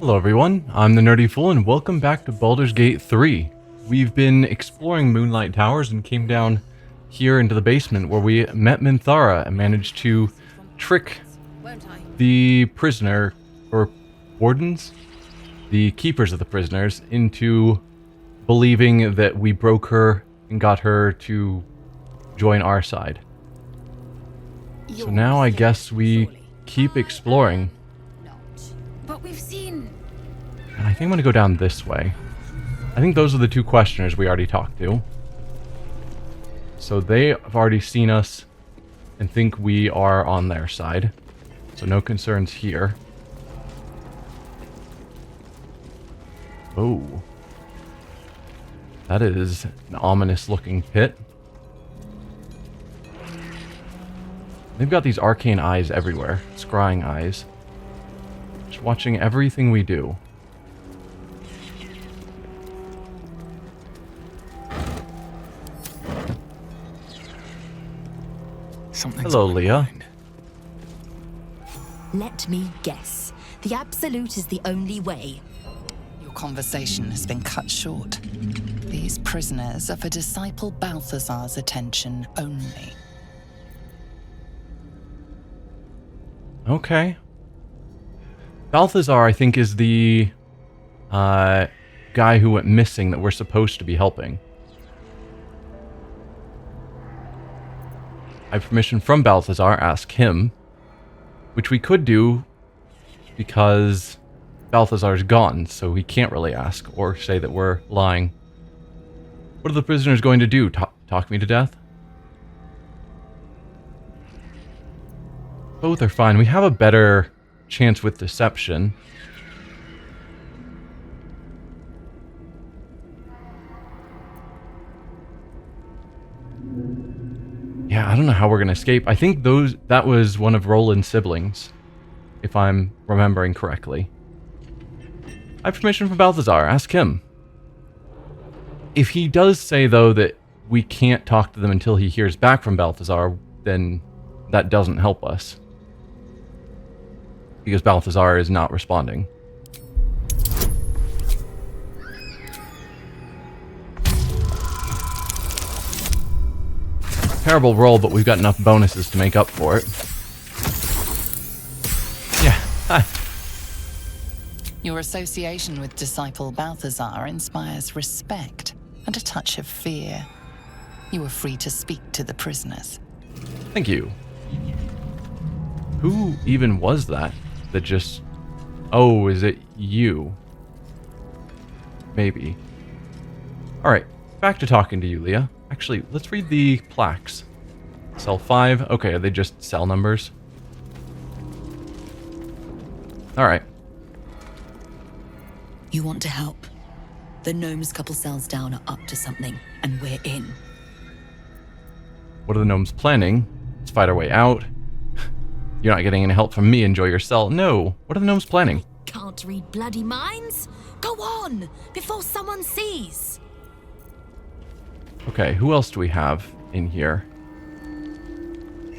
Hello everyone, I'm the Nerdy Fool and welcome back to Baldur's Gate 3. We've been exploring Moonlight Towers and came down here into the basement where we met Minthara and managed to trick the prisoner, or wardens, the keepers of the prisoners, into believing that we broke her and got her to join our side. So now I guess we keep exploring. But we've seen... And I think I'm going to go down this way. I think those are the two questioners we already talked to. So they have already seen us and think we are on their side. So no concerns here. Oh. That is an ominous looking pit. They've got these arcane eyes everywhere. Scrying eyes. Just watching everything we do. Hello, Leah. Let me guess. The absolute is the only way. Your conversation has been cut short. These prisoners are for disciple Balthazar's attention only. Okay. Balthazar, I think, is the guy who went missing that we're supposed to be helping. I have permission from Balthazar, ask him, which we could do because Balthazar's gone, so we can't really ask or say that we're lying. What are the prisoners going to do? Talk me to death? Both are fine. We have a better chance with deception. Yeah, I don't know how we're going to escape. I think that was one of Roland's siblings, if I'm remembering correctly. I have permission from Balthazar. Ask him. If he does say, though, that we can't talk to them until he hears back from Balthazar, then that doesn't help us. Because Balthazar is not responding. Terrible roll, but we've got enough bonuses to make up for it. Yeah, hi. Your association with disciple Balthazar inspires respect and a touch of fear. You are free to speak to the prisoners. Thank you. Who even was that just... Oh, is it you? Maybe. Alright, back to talking to you, Leah. Actually, let's read the plaques. Cell 5. Okay, are they just cell numbers? Alright. You want to help? The gnomes couple cells down are up to something, and we're in. What are the gnomes planning? Let's fight our way out. You're not getting any help from me. Enjoy your cell. No. What are the gnomes planning? Can't read bloody minds? Go on, before someone sees. Okay, who else do we have in here?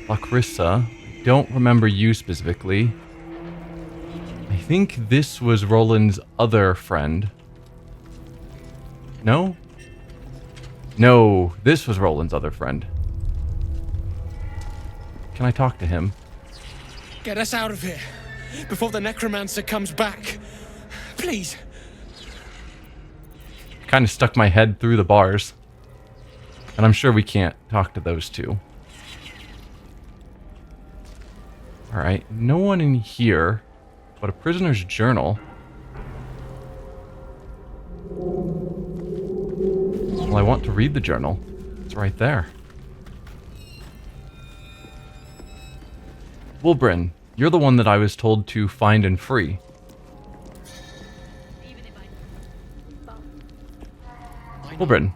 Lacrissa. I don't remember you specifically. I think this was Roland's other friend. No? No, this was Roland's other friend. Can I talk to him? Get us out of here, before the necromancer comes back. Please. Kind of stuck my head through the bars. And I'm sure we can't talk to those two. Alright, no one in here, but a prisoner's journal. Well, I want to read the journal. It's right there. Wilbrin, you're the one that I was told to find and free. Wilbrin.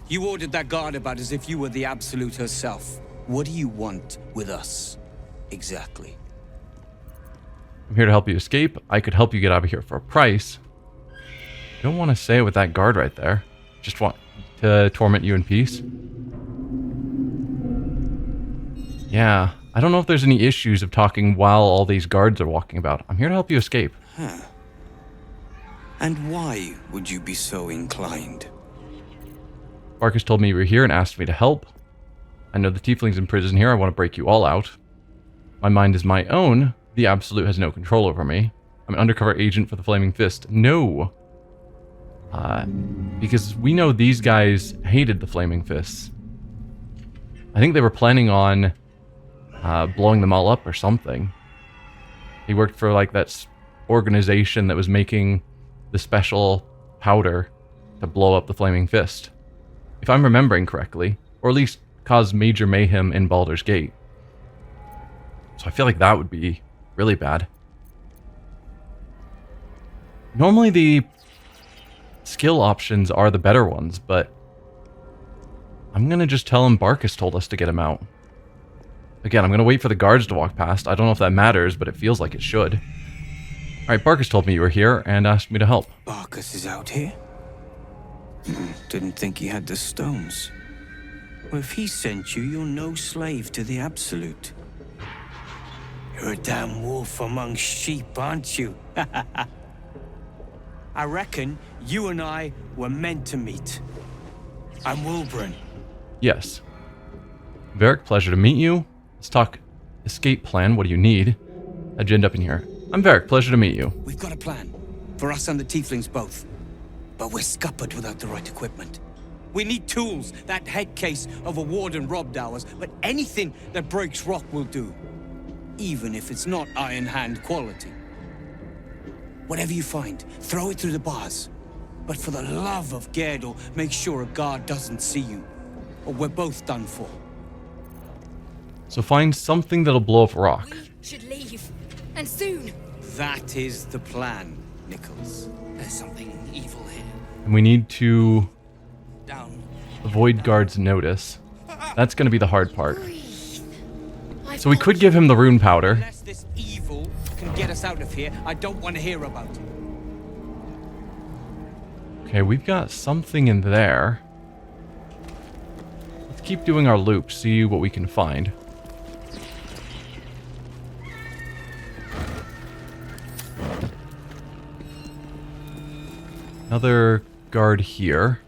You ordered that guard about as if you were the Absolute herself. What do you want with us, exactly? I'm here to help you escape. I could help you get out of here for a price. Don't want to say it with that guard right there. Just want to torment you in peace. Yeah, I don't know if there's any issues of talking while all these guards are walking about. I'm here to help you escape. Huh. And why would you be so inclined? Barkus told me you were here and asked me to help. I know the tieflings in prison here. I want to break you all out. My mind is my own. The Absolute has no control over me. I'm an undercover agent for the Flaming Fist. No. Because we know these guys hated the Flaming Fists. I think they were planning on blowing them all up or something. He worked for like that organization that was making the special powder to blow up the Flaming Fist. If I'm remembering correctly. Or at least cause major mayhem in Baldur's Gate. So I feel like that would be really bad. Normally the skill options are the better ones, but I'm going to just tell him Barkus told us to get him out. Again, I'm going to wait for the guards to walk past. I don't know if that matters, but it feels like it should. Alright, Barkus told me you were here and asked me to help. Barkus is out here? Didn't think he had the stones. Well, if he sent you, you're no slave to the Absolute. You're a damn wolf among sheep, aren't you? I reckon you and I were meant to meet. I'm Wilburn. Yes. Varric, pleasure to meet you. Let's talk escape plan. What do you need? How'd you end up in here? I'm Varric, pleasure to meet you. We've got a plan. For us and the tieflings both. But we're scuppered without the right equipment. We need tools. That head case of a warden robbed ours, but anything that breaks rock will do. Even if it's not Iron Hand quality. Whatever you find, throw it through the bars. But for the love of Gerdel, make sure a guard doesn't see you. Or we're both done for. So find something that'll blow up rock. We should leave. And soon. That is the plan, Nichols. There's something evil here. And we need to Down. avoid guards' notice. That's going to be the hard part. I've So we could give him the rune powder. Unless this evil can get us out of here, I don't want to hear about it. Okay, we've got something in there. Let's keep doing our loop, see what we can find. Another guard here.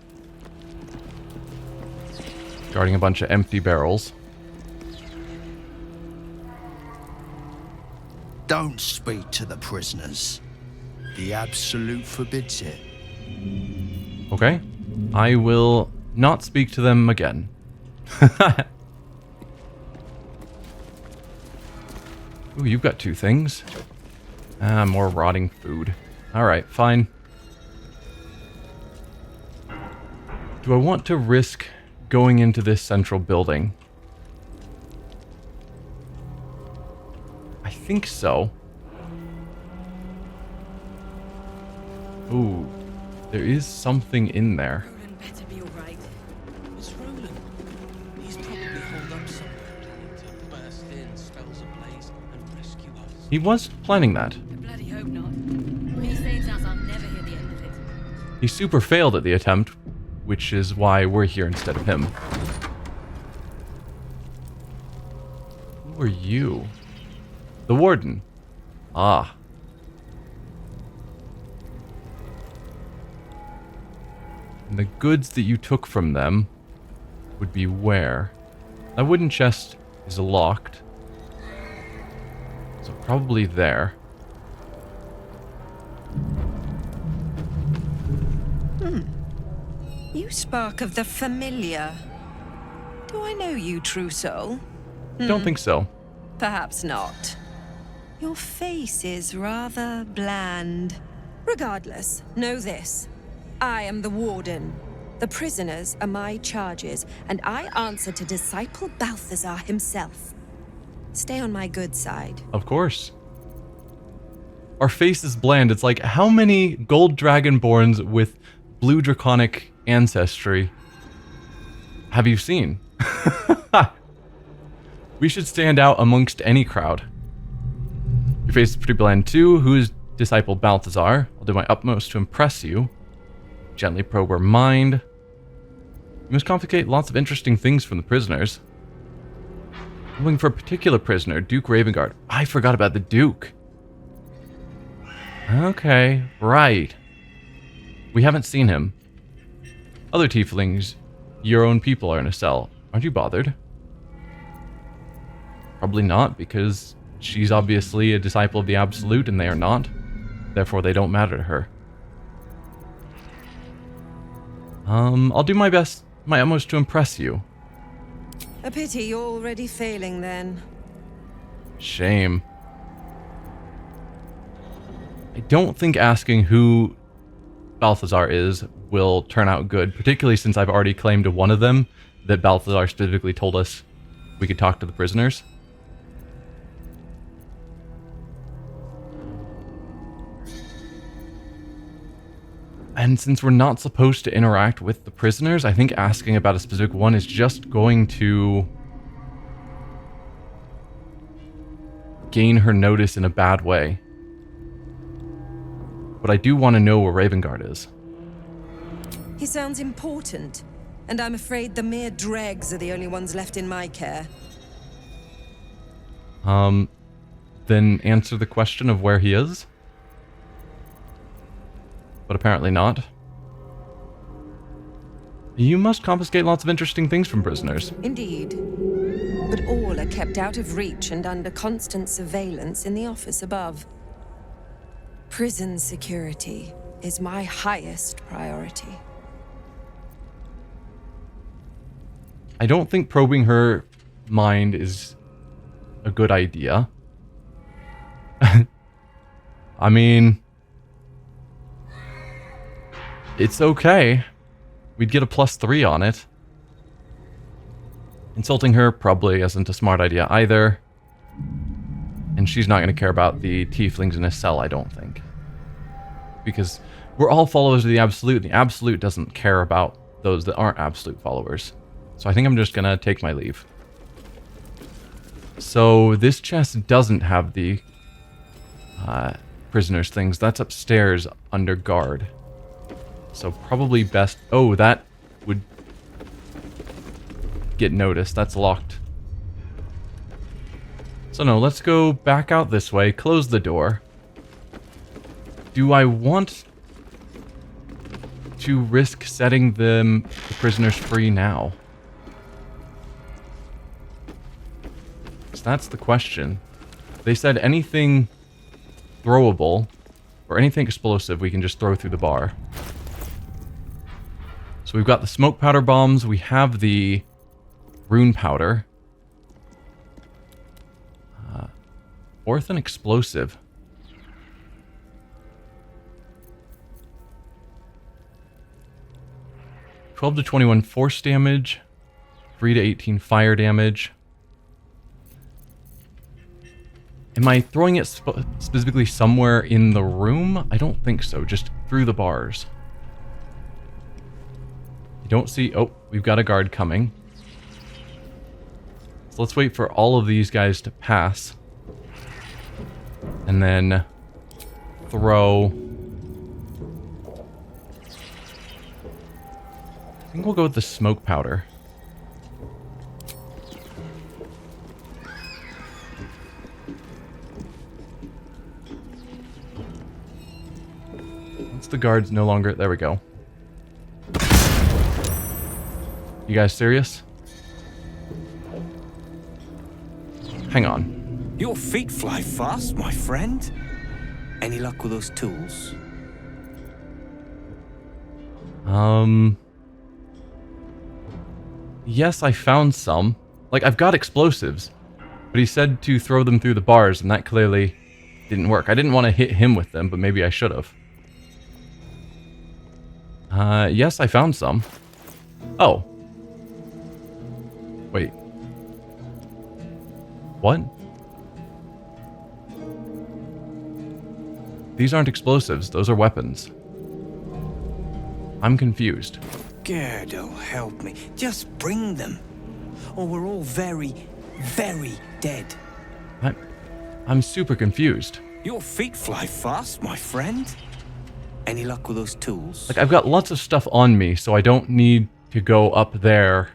Guarding a bunch of empty barrels. Don't speak to the prisoners. The Absolute forbids it. Okay. I will not speak to them again. Ooh, you've got two things. More rotting food. Alright, fine. Do I want to risk going into this central building? I think so. Ooh, there is something in there. Roland better be alright. It's Roland. He's probably holed up somewhere, planning to burst in, spells ablaze, and rescue us. He was planning that. I bloody hope not. When he saves us, I'll never hear the end of it. He super failed at the attempt, which is why we're here instead of him. Who are you? The Warden. Ah. And the goods that you took from them would be where? That wooden chest is locked. So probably there. You spark of the familiar. Do I know you, true soul? Don't think so. Perhaps not. Your face is rather bland. Regardless, know this. I am the Warden. The prisoners are my charges, and I answer to Disciple Balthazar himself. Stay on my good side. Of course. Our face is bland. It's like, how many gold dragonborns with blue draconic ancestry have you seen? We should stand out amongst any crowd. Your face is pretty bland too. Who is Disciple Balthazar? I'll do my utmost to impress you. Gently probe her mind. You must confiscate lots of interesting things from the prisoners. I'm looking for a particular prisoner, Duke Ravengard. I forgot about the Duke. Okay, right. We haven't seen him. Other tieflings, your own people are in a cell. Aren't you bothered? Probably not, because she's obviously a disciple of the Absolute and they are not. Therefore, they don't matter to her. I'll do my best, my utmost to impress you. A pity you're already failing then. Shame. I don't think asking who Balthazar is will turn out good, particularly since I've already claimed to one of them that Balthazar specifically told us we could talk to the prisoners. And since we're not supposed to interact with the prisoners, I think asking about a specific one is just going to gain her notice in a bad way. But I do want to know where Ravengard is. He sounds important, and I'm afraid the mere dregs are the only ones left in my care. Then answer the question of where he is? But apparently not. You must confiscate lots of interesting things from prisoners. Indeed. But all are kept out of reach and under constant surveillance in the office above. Prison security is my highest priority. I don't think probing her mind is a good idea. I mean, it's okay. We'd get a +3 on it. Insulting her probably isn't a smart idea either. And she's not going to care about the tieflings in a cell, I don't think. Because we're all followers of the Absolute, and the Absolute doesn't care about those that aren't Absolute followers. So I think I'm just going to take my leave. So this chest doesn't have the prisoners things. That's upstairs under guard. So probably best... Oh, that would get noticed. That's locked. So no, let's go back out this way. Close the door. Do I want to risk setting the prisoners free now? So that's the question. They said anything throwable or anything explosive we can just throw through the bar. So we've got the smoke powder bombs. We have the rune powder. Orthan explosive. (12 to 21 force damage, 3 to 18 fire damage. Am I throwing it specifically somewhere in the room? I don't think so, just through the bars. You don't see... Oh, we've got a guard coming. So let's wait for all of these guys to pass. And then throw... I think we'll go with the smoke powder. Once the guard's no longer... There we go. You guys serious? Hang on. Your feet fly fast, my friend. Any luck with those tools? Yes, I found some. Like, I've got explosives. But he said to throw them through the bars, and that clearly didn't work. I didn't want to hit him with them, but maybe I should have. Yes, I found some. Oh. Wait. What? These aren't explosives. Those are weapons. I'm confused. Gerdo, help me. Just bring them. Or we're all very, very dead. I'm super confused. Your feet fly fast, my friend. Any luck with those tools? Like, I've got lots of stuff on me, so I don't need to go up there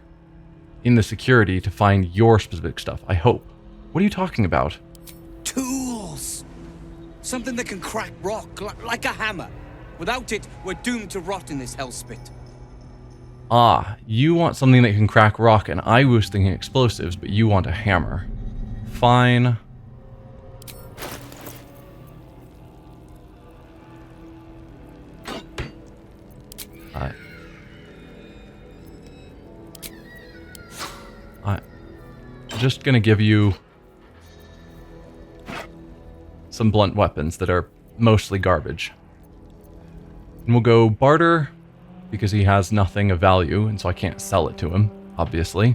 in the security to find your specific stuff, I hope. What are you talking about? Tools! Something that can crack rock, like a hammer. Without it, we're doomed to rot in this hellspit. Ah, you want something that can crack rock, and I was thinking explosives, but you want a hammer. Fine. I'm just gonna give you some blunt weapons that are mostly garbage. And we'll go barter, because he has nothing of value, and so I can't sell it to him, obviously.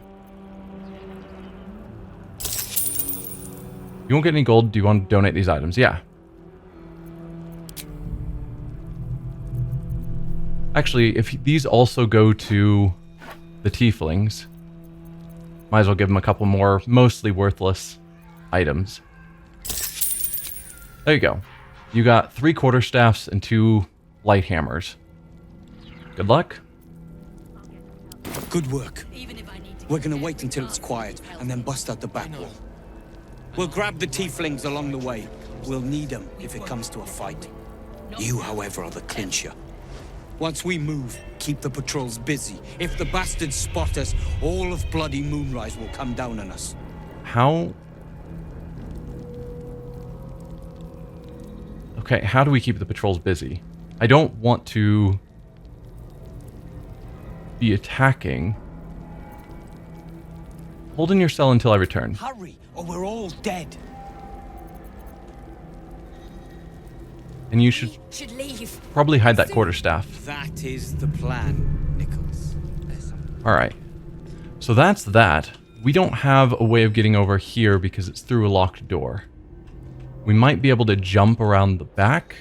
You won't get any gold. Do you want to donate these items? Yeah. Actually, if these also go to the tieflings, might as well give them a couple more mostly worthless items. There you go. You got 3 quarterstaffs and 2 light hammers. Good luck. Good work. We're gonna wait until it's quiet and then bust out the back wall. We'll grab the tieflings along the way. We'll need them if it comes to a fight. You, however, are the clincher. Once we move, keep the patrols busy. If the bastards spot us, all of bloody Moonrise will come down on us. How? Okay, how do we keep the patrols busy? I don't want to be attacking. Hold in your cell until I return. Hurry, or we're all dead. And you should leave. probably hide that quarterstaff. That is the plan, Nichols. Alright. So that's that. We don't have a way of getting over here because it's through a locked door. We might be able to jump around the back.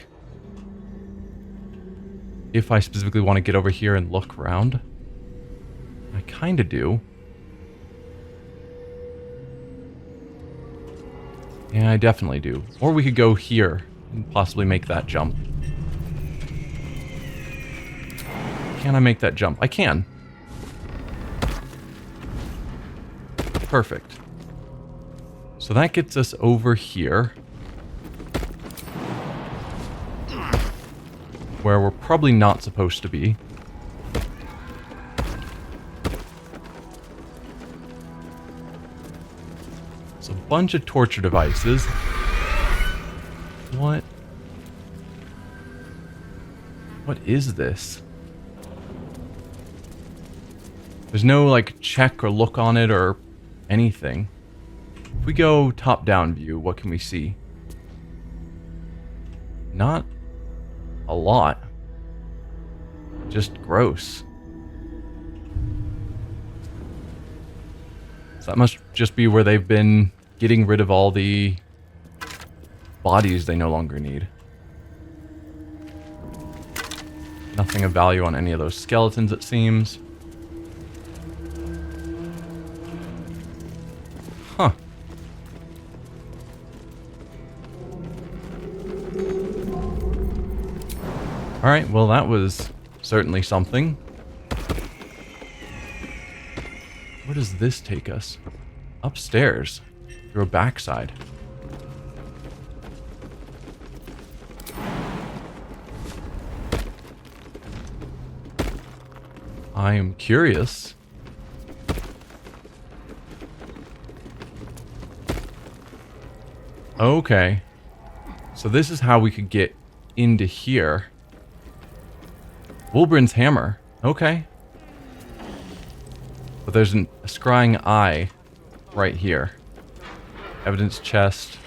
If I specifically want to get over here and look around. I kind of do. Yeah, I definitely do. Or we could go here and possibly make that jump. Can I make that jump? I can. Perfect. So that gets us over here. Where we're probably not supposed to be. It's a bunch of torture devices. What? What is this? There's no, like, check or look on it or anything. If we go top-down view, what can we see? Not a lot. Just gross. So that must just be where they've been getting rid of all the bodies they no longer need. Nothing of value on any of those skeletons, it seems. Huh. Alright, well that was certainly something. Where does this take us? Upstairs. Through a backside. I am curious. Okay. So this is how we could get into here. Wulbrin's hammer. Okay. But there's a scrying eye right here. Evidence chest.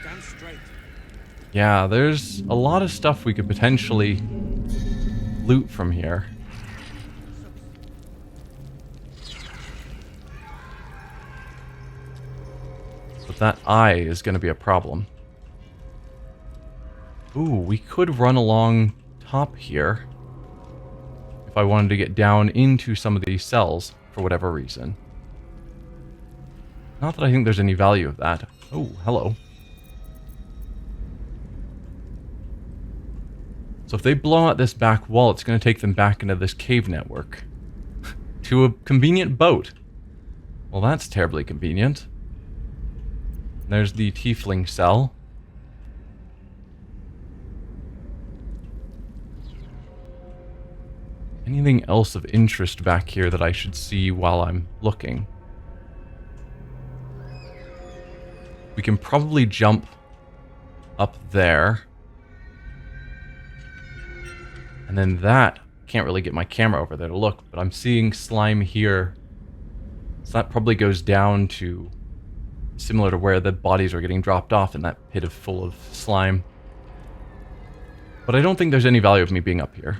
Stand straight. Yeah, there's a lot of stuff we could potentially loot from here. But that eye is going to be a problem. Ooh, we could run along top here. If I wanted to get down into some of these cells, for whatever reason. Not that I think there's any value of that. Oh, hello. So if they blow out this back wall, it's going to take them back into this cave network. To a convenient boat. Well, that's terribly convenient. There's the tiefling cell. anything else of interest back here that I should see while I'm looking? We can probably jump up there. And then that, can't really get my camera over there to look, but I'm seeing slime here. So that probably goes down to similar to where the bodies are getting dropped off in that pit full of slime. But I don't think there's any value of me being up here.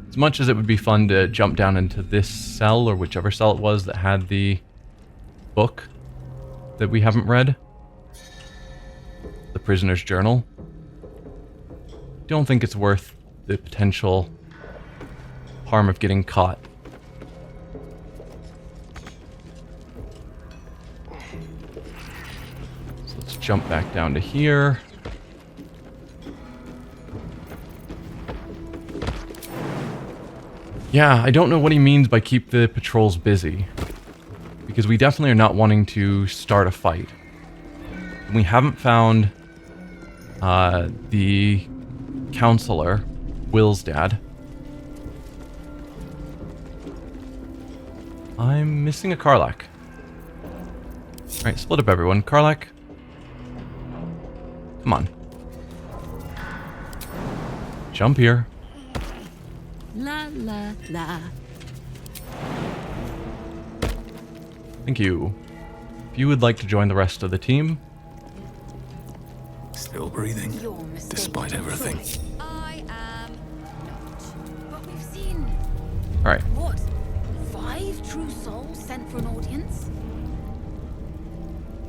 As much as it would be fun to jump down into this cell, or whichever cell it was that had the book that we haven't read. The prisoner's journal. Don't think it's worth the potential harm of getting caught. So let's jump back down to here. Yeah, I don't know what he means by keep the patrols busy. Because we definitely are not wanting to start a fight. We haven't found the counselor, Will's dad. I'm missing a Karlach. Alright, split up everyone. Karlach. Come on. Jump here. La la la. Thank you. If you would like to join the rest of the team. Still breathing, despite everything. I am not. But we've seen Alright. what? 5 true souls sent for an audience?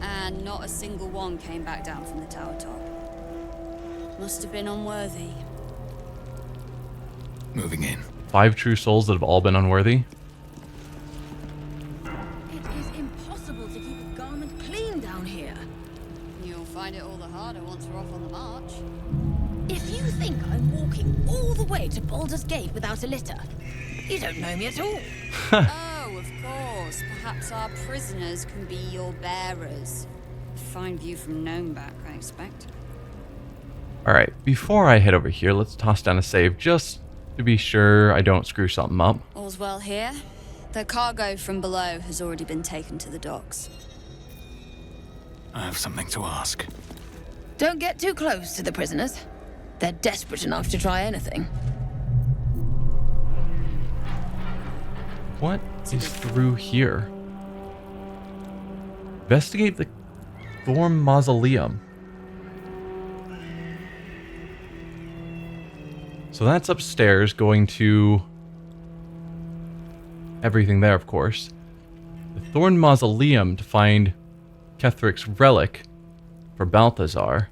And not a single one came back down from the tower top. Must have been unworthy. Moving in. 5 true souls that have all been unworthy. It is impossible to keep a garment clean down here. You'll find it all the harder once we're off on the march. If you think I'm walking all the way to Baldur's Gate without a litter, you don't know me at all. Oh, of course. Perhaps our prisoners can be your bearers. Fine view from Gnomeback, I expect. Alright, before I head over here, let's toss down a save just to be sure I don't screw something up. All's well here. The cargo from below has already been taken to the docks. I have something to ask. Don't get too close to the prisoners. They're desperate enough to try anything. What is through here? Investigate the Thorn Mausoleum. So that's upstairs, going to everything there, of course. The Thorn Mausoleum to find Kethric's relic for Balthazar.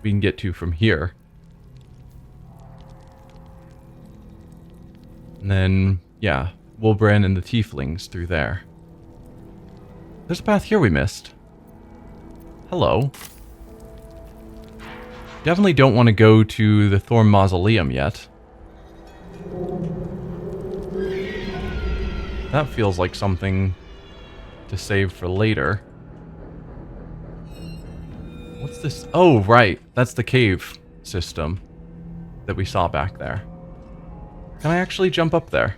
We can get to from here. And then, yeah, Wilbran and the Tieflings through there. There's a path here we missed. Hello. Definitely don't want to go to the Thorn Mausoleum yet. That feels like something to save for later. What's this? Oh, right. That's the cave system that we saw back there. Can I actually jump up there?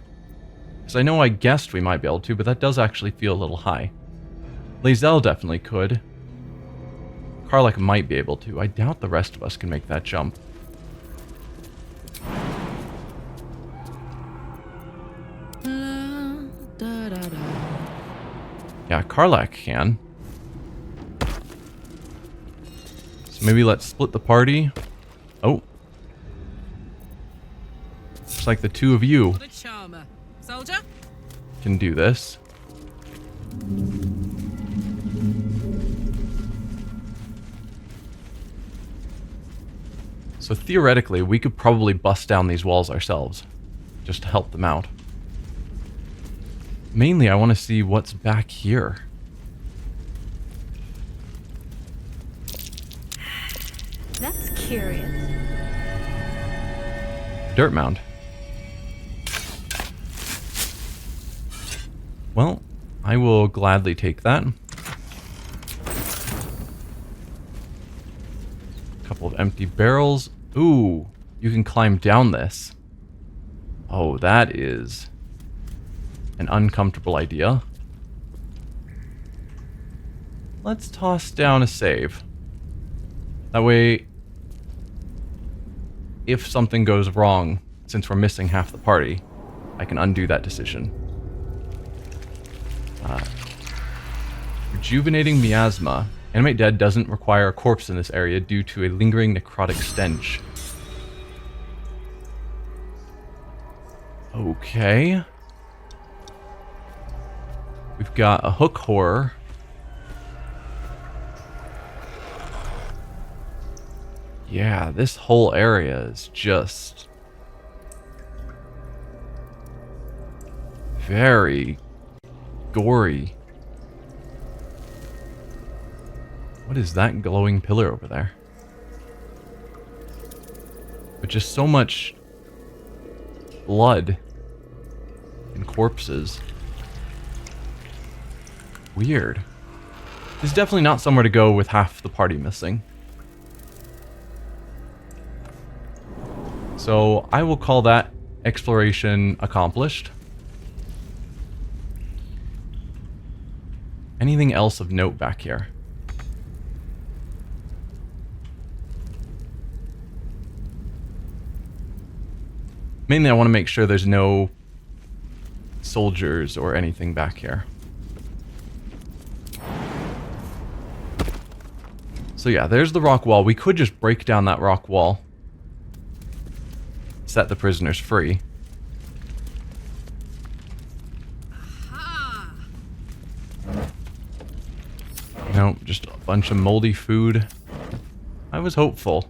Because I know I guessed we might be able to, but that does actually feel a little high. Lae'zel definitely could. Karlach might be able to. I doubt the rest of us can make that jump. Yeah, Karlach can. So maybe let's split the party. Oh. Looks like the two of you can do this. So theoretically, we could probably bust down these walls ourselves, just to help them out. Mainly, I want to see what's back here. That's curious. Dirt mound. Well, I will gladly take that. Couple of empty barrels. Ooh, you can climb down this. Oh, that is an uncomfortable idea. Let's toss down a save. That way, if something goes wrong, since we're missing half the party, I can undo that decision. Rejuvenating miasma. Animate dead doesn't require a corpse in this area due to a lingering necrotic stench. Okay. We've got a hook horror. Yeah, this whole area is just very gory. What is that glowing pillar over there? But just so much blood and corpses. Weird. This is definitely not somewhere to go with half the party missing. So I will call that exploration accomplished. Anything else of note back here? Mainly I want to make sure there's no soldiers or anything back here. So yeah, there's the rock wall. We could just break down that rock wall. Set the prisoners free. No, just a bunch of moldy food. I was hopeful.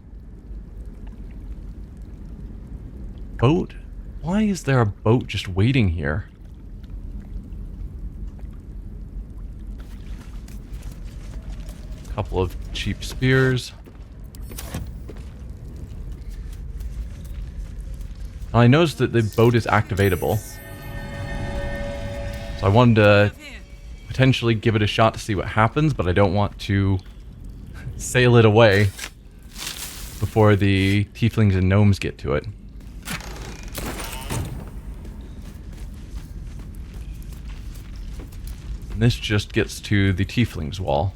Boat? Why is there a boat just waiting here? A couple of cheap spears. Now I noticed that the boat is activatable. So I wanted to potentially give it a shot to see what happens, but I don't want to sail it away before the tieflings and gnomes get to it. And this just gets to the tieflings wall.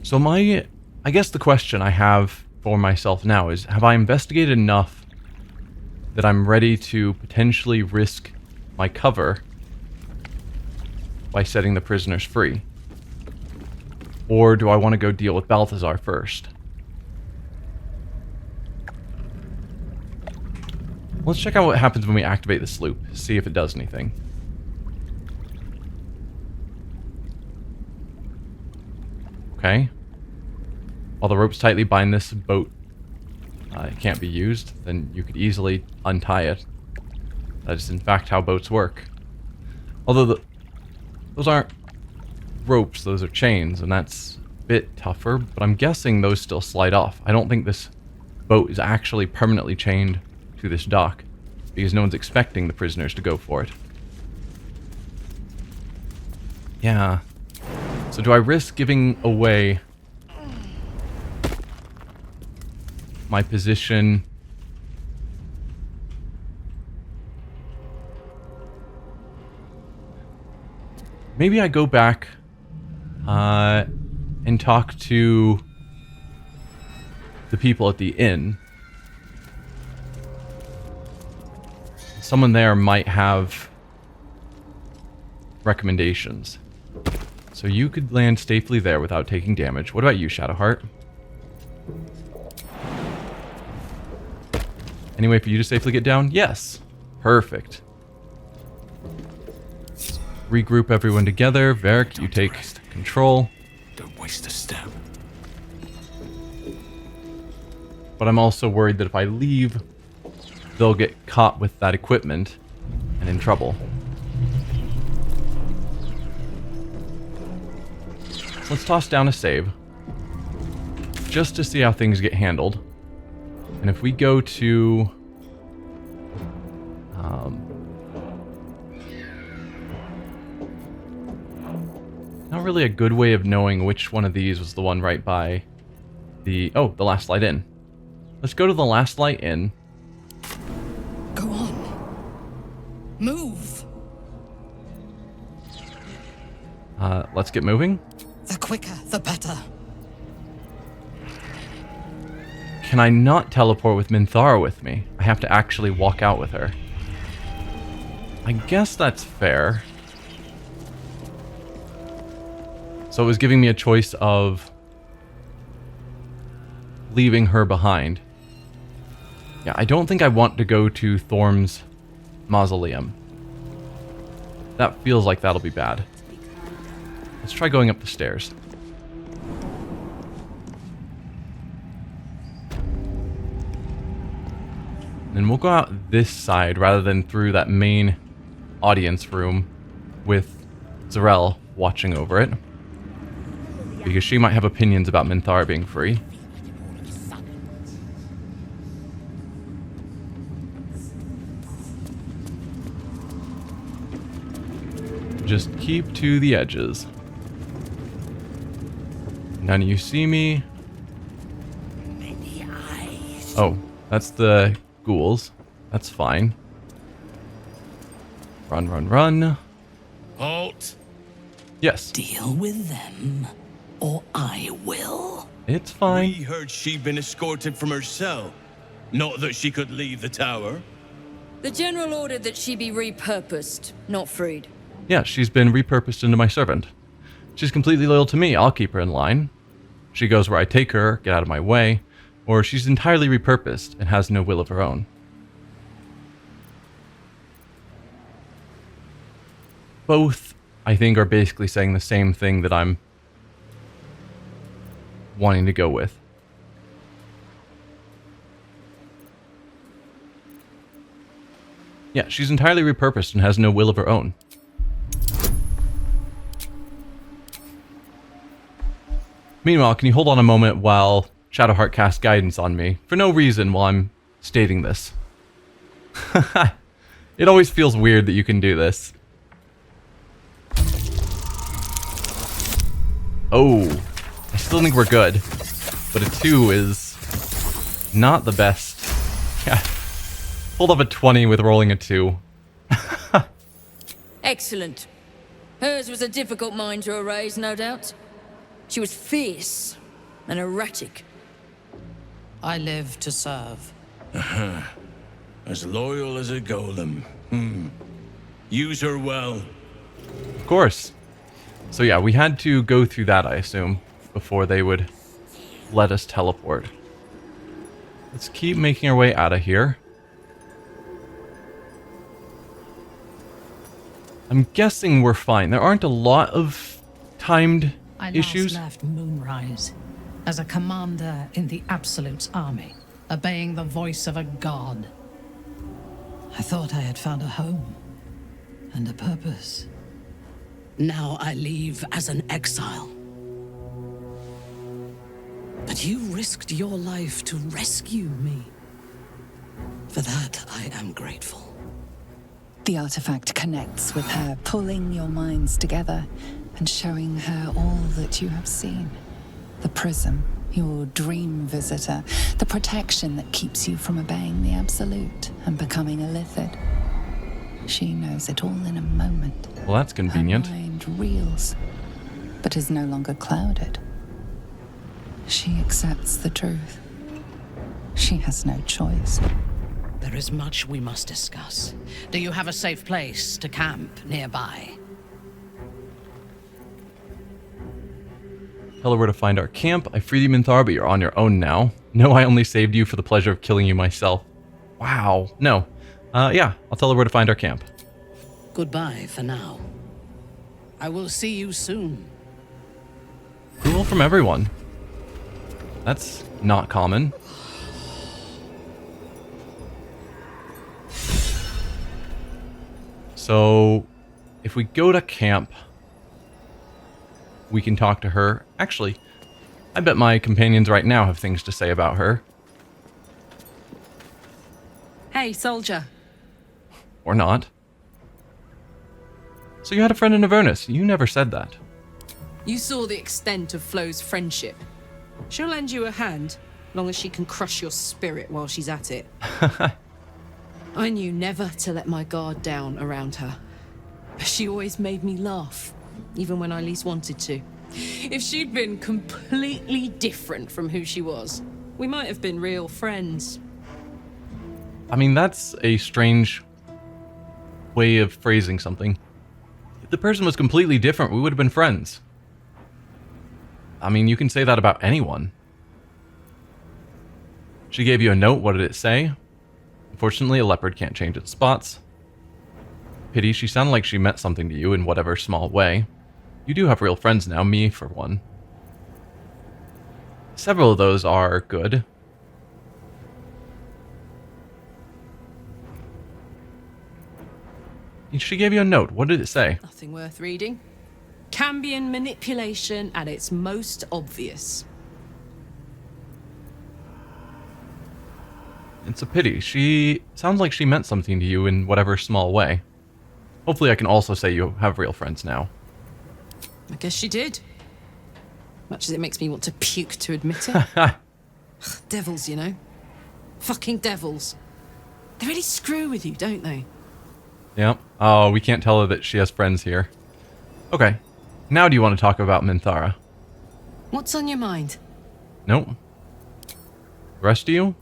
So I guess the question I have for myself now is, have I investigated enough that I'm ready to potentially risk my cover by setting the prisoners free? Or do I want to go deal with Balthazar first? Let's check out what happens when we activate the sloop, see if it does anything. Okay. While the ropes tightly bind this boat, it can't be used, then you could easily untie it. That is in fact how boats work. Although those aren't ropes, those are chains, and that's a bit tougher, but I'm guessing those still slide off. I don't think this boat is actually permanently chained to this dock, because no one's expecting the prisoners to go for it. Yeah. So do I risk giving away my position? Maybe I go back and talk to the people at the inn. Someone there might have recommendations. So you could land safely there without taking damage. What about you, Shadowheart? Any way for you to safely get down? Yes. Perfect. Regroup everyone together. Varric, you take control. Don't waste a step. But I'm also worried that if I leave, they'll get caught with that equipment and in trouble. Let's toss down a save, just to see how things get handled. And if we go to... not really a good way of knowing which one of these was the one right by the last light in. Let's go to the last light in. Go on. Move. Let's get moving. The quicker, the better. Can I not teleport with Minthara with me? I have to actually walk out with her. I guess that's fair. So it was giving me a choice of leaving her behind. Yeah, I don't think I want to go to Thorm's mausoleum. That feels like that'll be bad. Let's try going up the stairs. And we'll go out this side rather than through that main audience room with Zarel watching over it. Because she might have opinions about Minthara being free. Just keep to the edges. None of you see me. Oh, that's the ghouls. That's fine. Run, run, run. Halt! Yes, Deal with them, or I will. it's fine. We heard she'd been escorted from her cell. Not that she could leave the tower. The general ordered that she be repurposed, not freed. Yeah, she's been repurposed into my servant. She's completely loyal to me. I'll keep her in line. She goes where I take her, get out of my way, or she's entirely repurposed and has no will of her own. Both, I think, are basically saying the same thing that I'm wanting to go with. Yeah, she's entirely repurposed and has no will of her own. Meanwhile, can you hold on a moment while Shadowheart casts guidance on me? For no reason while I'm stating this. It always feels weird that you can do this. Oh, I still think we're good. But a 2 is not the best. Yeah. Pulled up a 20 with rolling a 2. Excellent. Hers was a difficult mind to erase, no doubt. She was fierce and erratic. I live to serve. As loyal as a golem. Use her well. Of course. So yeah, we had to go through that, I assume, before they would let us teleport. Let's keep making our way out of here. I'm guessing we're fine. There aren't a lot of timed issues. I last left Moonrise as a commander in the Absolute's army, obeying the voice of a god. I thought I had found a home and a purpose. Now I leave as an exile. But you risked your life to rescue me. For that, I am grateful. The artifact connects with her, pulling your minds together and showing her all that you have seen. The prism, your dream visitor, the protection that keeps you from obeying the Absolute and becoming a Lithid. She knows it all in a moment. Well, that's convenient. Her mind reels, but is no longer clouded. She accepts the truth. She has no choice. There is much we must discuss. Do you have a safe place to camp nearby? Tell her where to find our camp. I freed you, Minthara, but you're on your own now. No, I only saved you for the pleasure of killing you myself. Wow. No. Yeah, I'll tell her where to find our camp. Goodbye for now. I will see you soon. Approval from everyone. That's not common. So, if we go to camp, we can talk to her. Actually, I bet my companions right now have things to say about her. Hey, soldier. Or not. So you had a friend in Avernus. You never said that. You saw the extent of Flo's friendship. She'll lend you a hand, long as she can crush your spirit while she's at it. I knew never to let my guard down around her. But she always made me laugh, even when I least wanted to. If she'd been completely different from who she was, we might have been real friends. I mean, that's a strange way of phrasing something. If the person was completely different, we would have been friends. I mean, you can say that about anyone. She gave you a note. What did it say? Unfortunately, a leopard can't change its spots. Pity, she sounded like she meant something to you in whatever small way. You do have real friends now, me for one. Several of those are good. She gave you a note. What did it say? Nothing worth reading. Cambion manipulation at its most obvious. It's a pity. She sounds like she meant something to you in whatever small way. Hopefully I can also say you have real friends now. I guess she did. Much as it makes me want to puke to admit it. Devils, you know. Fucking devils. They really screw with you, don't they? Yep. Oh, we can't tell her that she has friends here. Okay. Now do you want to talk about Minthara? What's on your mind? Nope. The rest of you?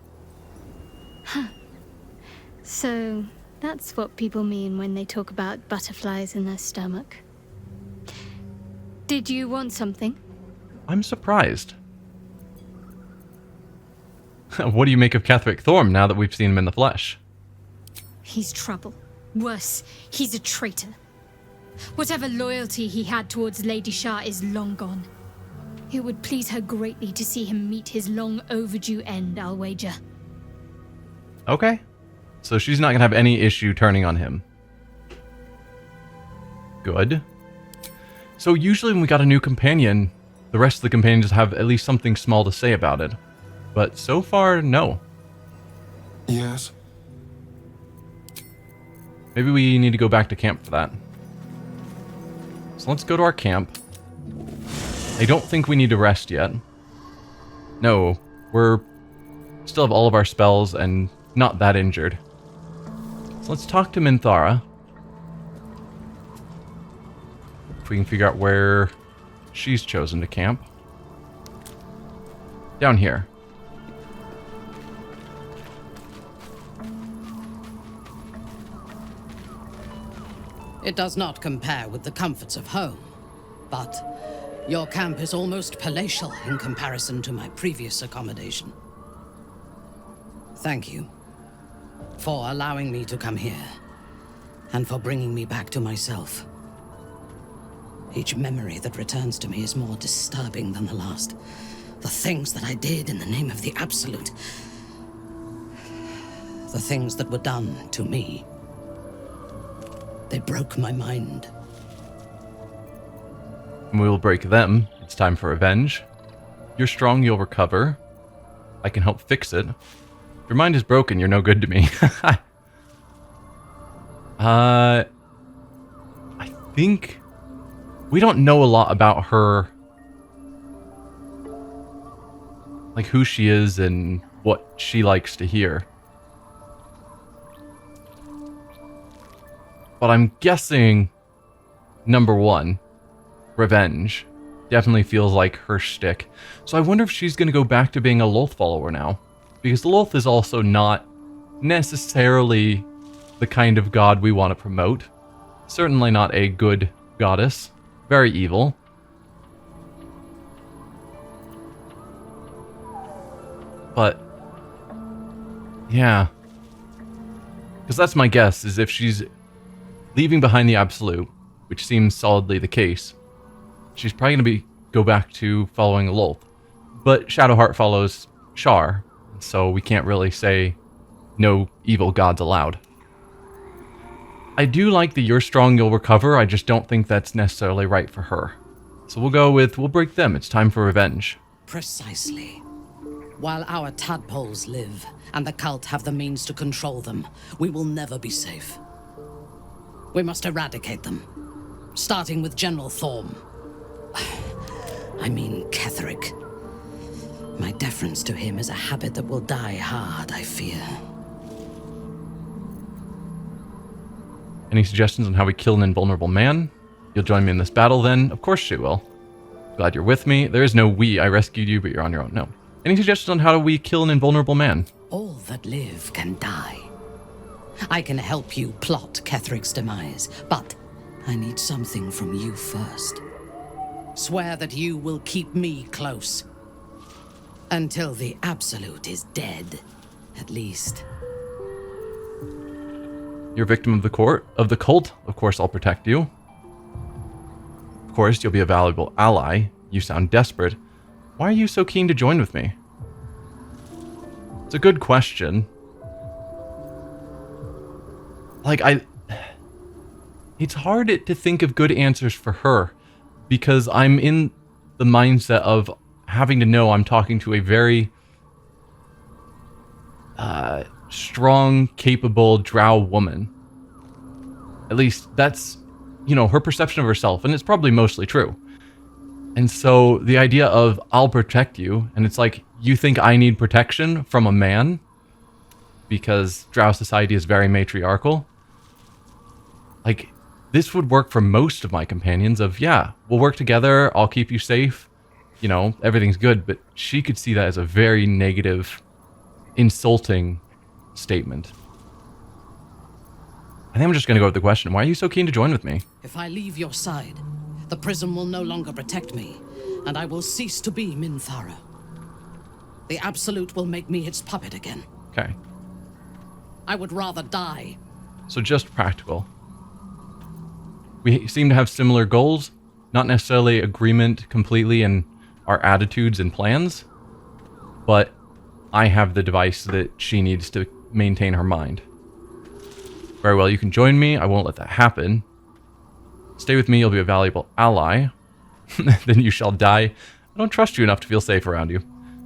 So, that's what people mean when they talk about butterflies in their stomach. Did you want something? I'm surprised. What do you make of Catherick Thorm now that we've seen him in the flesh? He's trouble. Worse, he's a traitor. Whatever loyalty he had towards Lady Shah is long gone. It would please her greatly to see him meet his long overdue end, I'll wager. Okay. So she's not going to have any issue turning on him. Good. So usually when we got a new companion, the rest of the companions have at least something small to say about it. But so far, no. Yes. Maybe we need to go back to camp for that. So let's go to our camp. I don't think we need to rest yet. No, we're still have all of our spells and not that injured. So let's talk to Minthara. If we can figure out where she's chosen to camp. Down here. It does not compare with the comforts of home, but your camp is almost palatial in comparison to my previous accommodation. Thank you for allowing me to come here, and for bringing me back to myself. Each memory that returns to me is more disturbing than the last. The things that I did in the name of the Absolute. The things that were done to me. They broke my mind. And we will break them. It's time for revenge. You're strong, you'll recover. I can help fix it. If your mind is broken, you're no good to me. I think we don't know a lot about her. Like who she is and what she likes to hear. But I'm guessing number one, revenge, definitely feels like her shtick. So I wonder if she's going to go back to being a Lolth follower now. Because Lolth is also not necessarily the kind of god we want to promote. Certainly not a good goddess. Very evil. But, yeah. Because that's my guess, is if she's leaving behind the Absolute, which seems solidly the case, she's probably going to go back to following Lolth. But Shadowheart follows Shar, so we can't really say no evil gods allowed. I do like the you're strong, you'll recover, I just don't think that's necessarily right for her. So we'll go with, we'll break them, it's time for revenge. Precisely. While our tadpoles live, and the cult have the means to control them, we will never be safe. We must eradicate them, starting with General Thorm. I mean Ketheric. My deference to him is a habit that will die hard, I fear. Any suggestions on how we kill an invulnerable man? You'll join me in this battle then? Of course she will. Glad you're with me. There is no we. I rescued you, but you're on your own. No. Any suggestions on how we kill an invulnerable man? All that live can die. I can help you plot Ketheric's demise, but I need something from you first. Swear that you will keep me close. Until the Absolute is dead, at least. You're a victim of the cult. Of course, I'll protect you. Of course, you'll be a valuable ally. You sound desperate. Why are you so keen to join with me? It's a good question. It's hard to think of good answers for her because I'm in the mindset of having to know I'm talking to a very strong, capable drow woman. At least that's, her perception of herself, and it's probably mostly true. And so the idea of I'll protect you, and it's like, you think I need protection from a man because drow society is very matriarchal? Like, this would work for most of my companions of, yeah, we'll work together, I'll keep you safe, everything's good, but she could see that as a very negative, insulting statement. I think I'm just going to go with the question, why are you so keen to join with me? If I leave your side, the prism will no longer protect me, and I will cease to be Minthara. The Absolute will make me its puppet again. Okay. I would rather die. So just practical. We seem to have similar goals, not necessarily agreement completely in our attitudes and plans, but I have the device that she needs to maintain her mind. Very well, you can join me. I won't let that happen. Stay with me, you'll be a valuable ally. Then you shall die. I don't trust you enough to feel safe around you.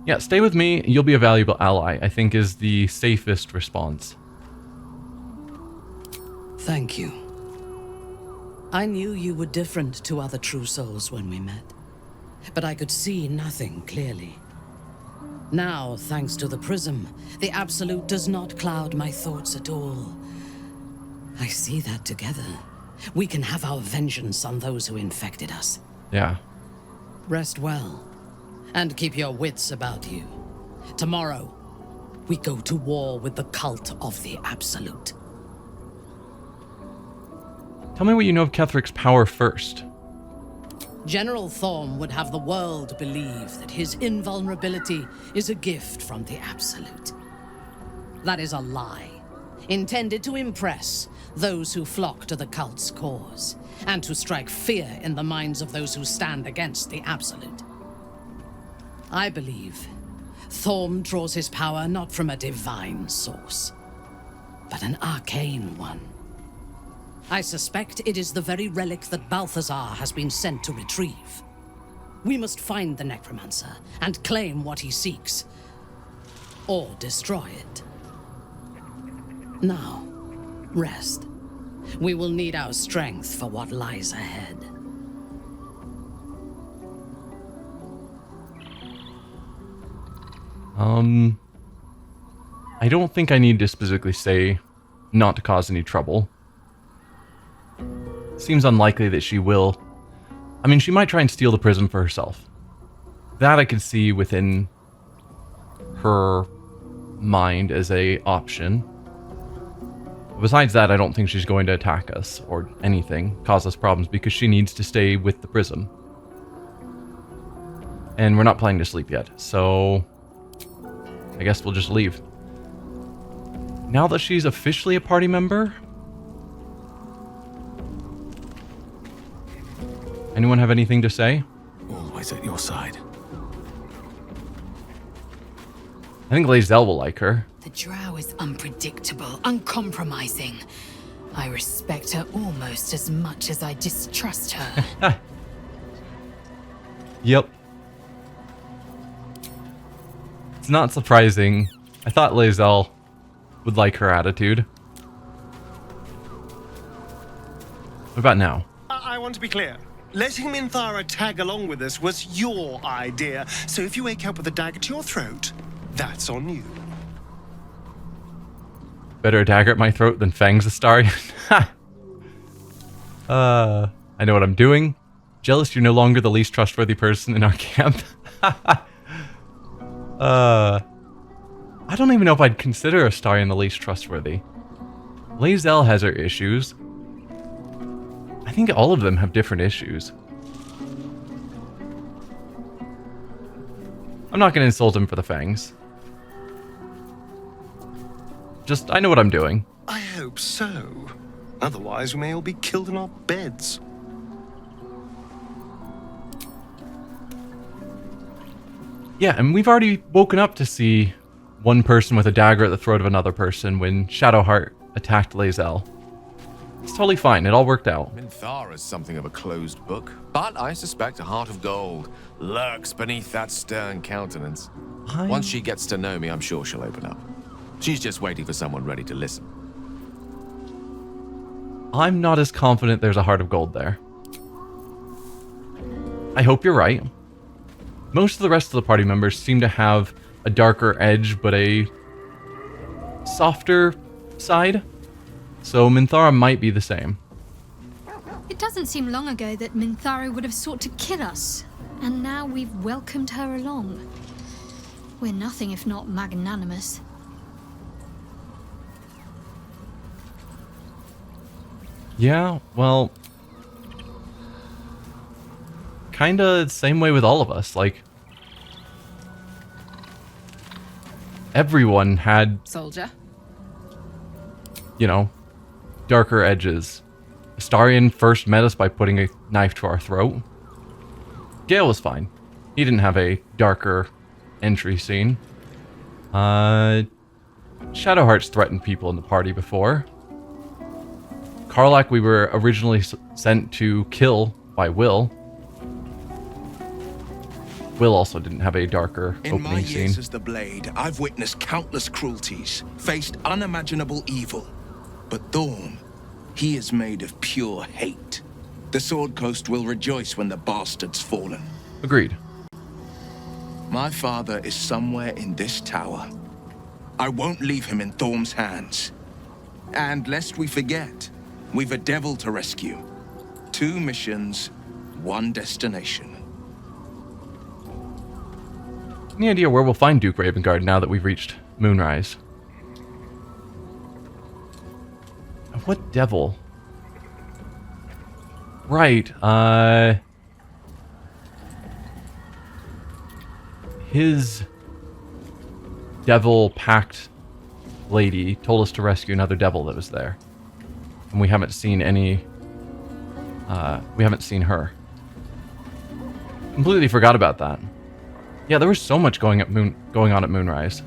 Yeah, stay with me, you'll be a valuable ally, I think is the safest response. Thank you. I knew you were different to other true souls when we met, but I could see nothing clearly. Now, thanks to the prism, the Absolute does not cloud my thoughts at all. I see that together, we can have our vengeance on those who infected us. Yeah. Rest well, and keep your wits about you. Tomorrow, we go to war with the cult of the Absolute. Tell me what you know of Ketheric's power first. General Thorm would have the world believe that his invulnerability is a gift from the Absolute. That is a lie, intended to impress those who flock to the cult's cause, and to strike fear in the minds of those who stand against the Absolute. I believe Thorm draws his power not from a divine source, but an arcane one. I suspect it is the very relic that Balthazar has been sent to retrieve. We must find the necromancer and claim what he seeks, or destroy it. Now, rest. We will need our strength for what lies ahead. I don't think I need to specifically say not to cause any trouble. Seems unlikely that she will. I mean, she might try and steal the prism for herself. That I could see within her mind as a option. Besides that, I don't think she's going to attack us or anything, cause us problems, because she needs to stay with the prism. And we're not planning to sleep yet, so I guess we'll just leave. Now that she's officially a party member, anyone have anything to say? Always at your side. I think Lae'zel will like her. The drow is unpredictable, uncompromising. I respect her almost as much as I distrust her. Yep. It's not surprising. I thought Lae'zel would like her attitude. What about now? I want to be clear. Letting Minthara tag along with us was your idea, so if you wake up with a dagger to your throat, that's on you. Better a dagger at my throat than fangs Astarion. I know what I'm doing. Jealous you're no longer the least trustworthy person in our camp. I don't even know if I'd consider Astarion the least trustworthy. Lae'zel has her issues. I think all of them have different issues. I'm not going to insult him for the fangs. Just, I know what I'm doing. I hope so. Otherwise, we may all be killed in our beds. Yeah, and we've already woken up to see one person with a dagger at the throat of another person when Shadowheart attacked Lae'zel. It's totally fine, it all worked out. Minthara's something of a closed book, but I suspect a heart of gold lurks beneath that stern countenance. Once she gets to know me, I'm sure she'll open up. She's just waiting for someone ready to listen. I'm not as confident there's a heart of gold there. I hope you're right. Most of the rest of the party members seem to have a darker edge, but a softer side. So Minthara might be the same. It doesn't seem long ago that Minthara would have sought to kill us, and now we've welcomed her along. We're nothing if not magnanimous. Yeah, well, kinda the same way with all of us. Like, everyone had, Soldier. you know, darker edges. Astarion first met us by putting a knife to our throat. Gale was fine. He didn't have a darker entry scene. Shadowheart's threatened people in the party before. Karlach we were originally sent to kill by Will. Will also didn't have a darker In my opening years scene. as the Blade, I've witnessed countless cruelties, faced unimaginable evil. But Thorm, he is made of pure hate. The Sword Coast will rejoice when the bastard's fallen. Agreed. My father is somewhere in this tower. I won't leave him in Thorm's hands. And lest we forget, we've a devil to rescue. 2 missions, 1 destination. Any idea where we'll find Duke Ravengard now that we've reached Moonrise? What devil? Right, his devil pact lady told us to rescue another devil that was there. And we haven't seen any, we haven't seen her. Completely forgot about that. Yeah, there was so much going on at Moonrise.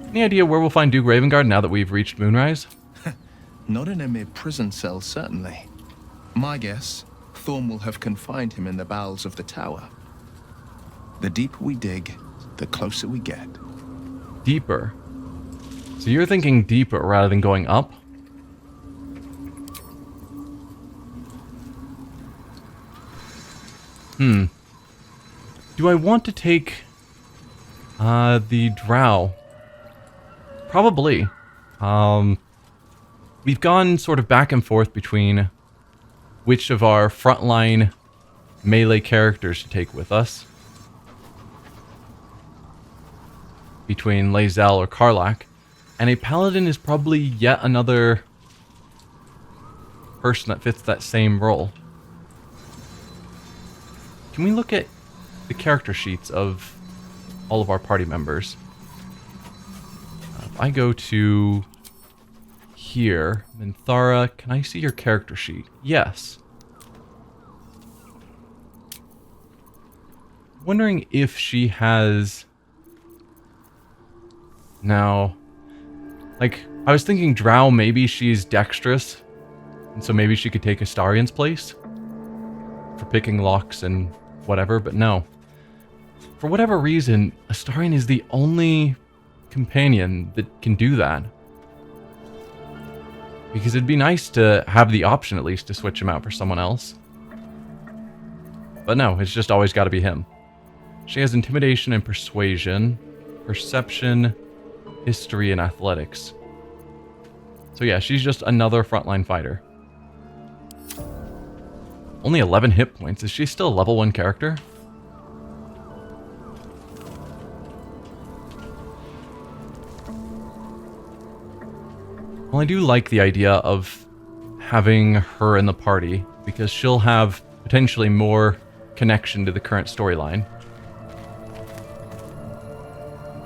Any idea where we'll find Duke Ravengard now that we've reached Moonrise? Not in a mere prison cell, certainly. My guess, Thorm will have confined him in the bowels of the tower. The deeper we dig, the closer we get. Deeper. So you're thinking deeper rather than going up? Do I want to take the drow? Probably. We've gone sort of back and forth between which of our frontline melee characters to take with us. Between Lae'zel or Karlach. And a paladin is probably yet another person that fits that same role. Can we look at the character sheets of all of our party members? If I go to here, Minthara, can I see your character sheet? Yes. Wondering if she has... Now, like, I was thinking Drow, maybe she's dexterous, and so maybe she could take Astarion's place for picking locks and whatever, but no. For whatever reason, Astarion is the only companion that can do that. Because it'd be nice to have the option, at least, to switch him out for someone else. But no, it's just always got to be him. She has intimidation and persuasion, perception, history, and athletics. So yeah, she's just another frontline fighter. Only 11 hit points. Is she still a level 1 character? Well, I do like the idea of having her in the party, because she'll have potentially more connection to the current storyline.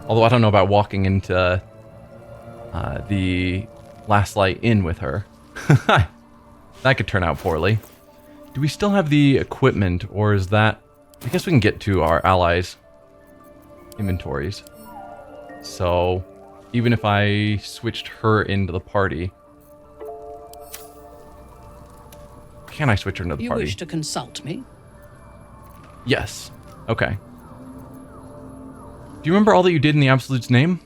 Although I don't know about walking into the Last Light Inn with her. That could turn out poorly. Do we still have the equipment, or is that... I guess we can get to our allies' inventories. So, even if I switched her into the party... Can I switch her into the party? You wish to consult me? Yes. Okay. Do you remember all that you did in the Absolute's name?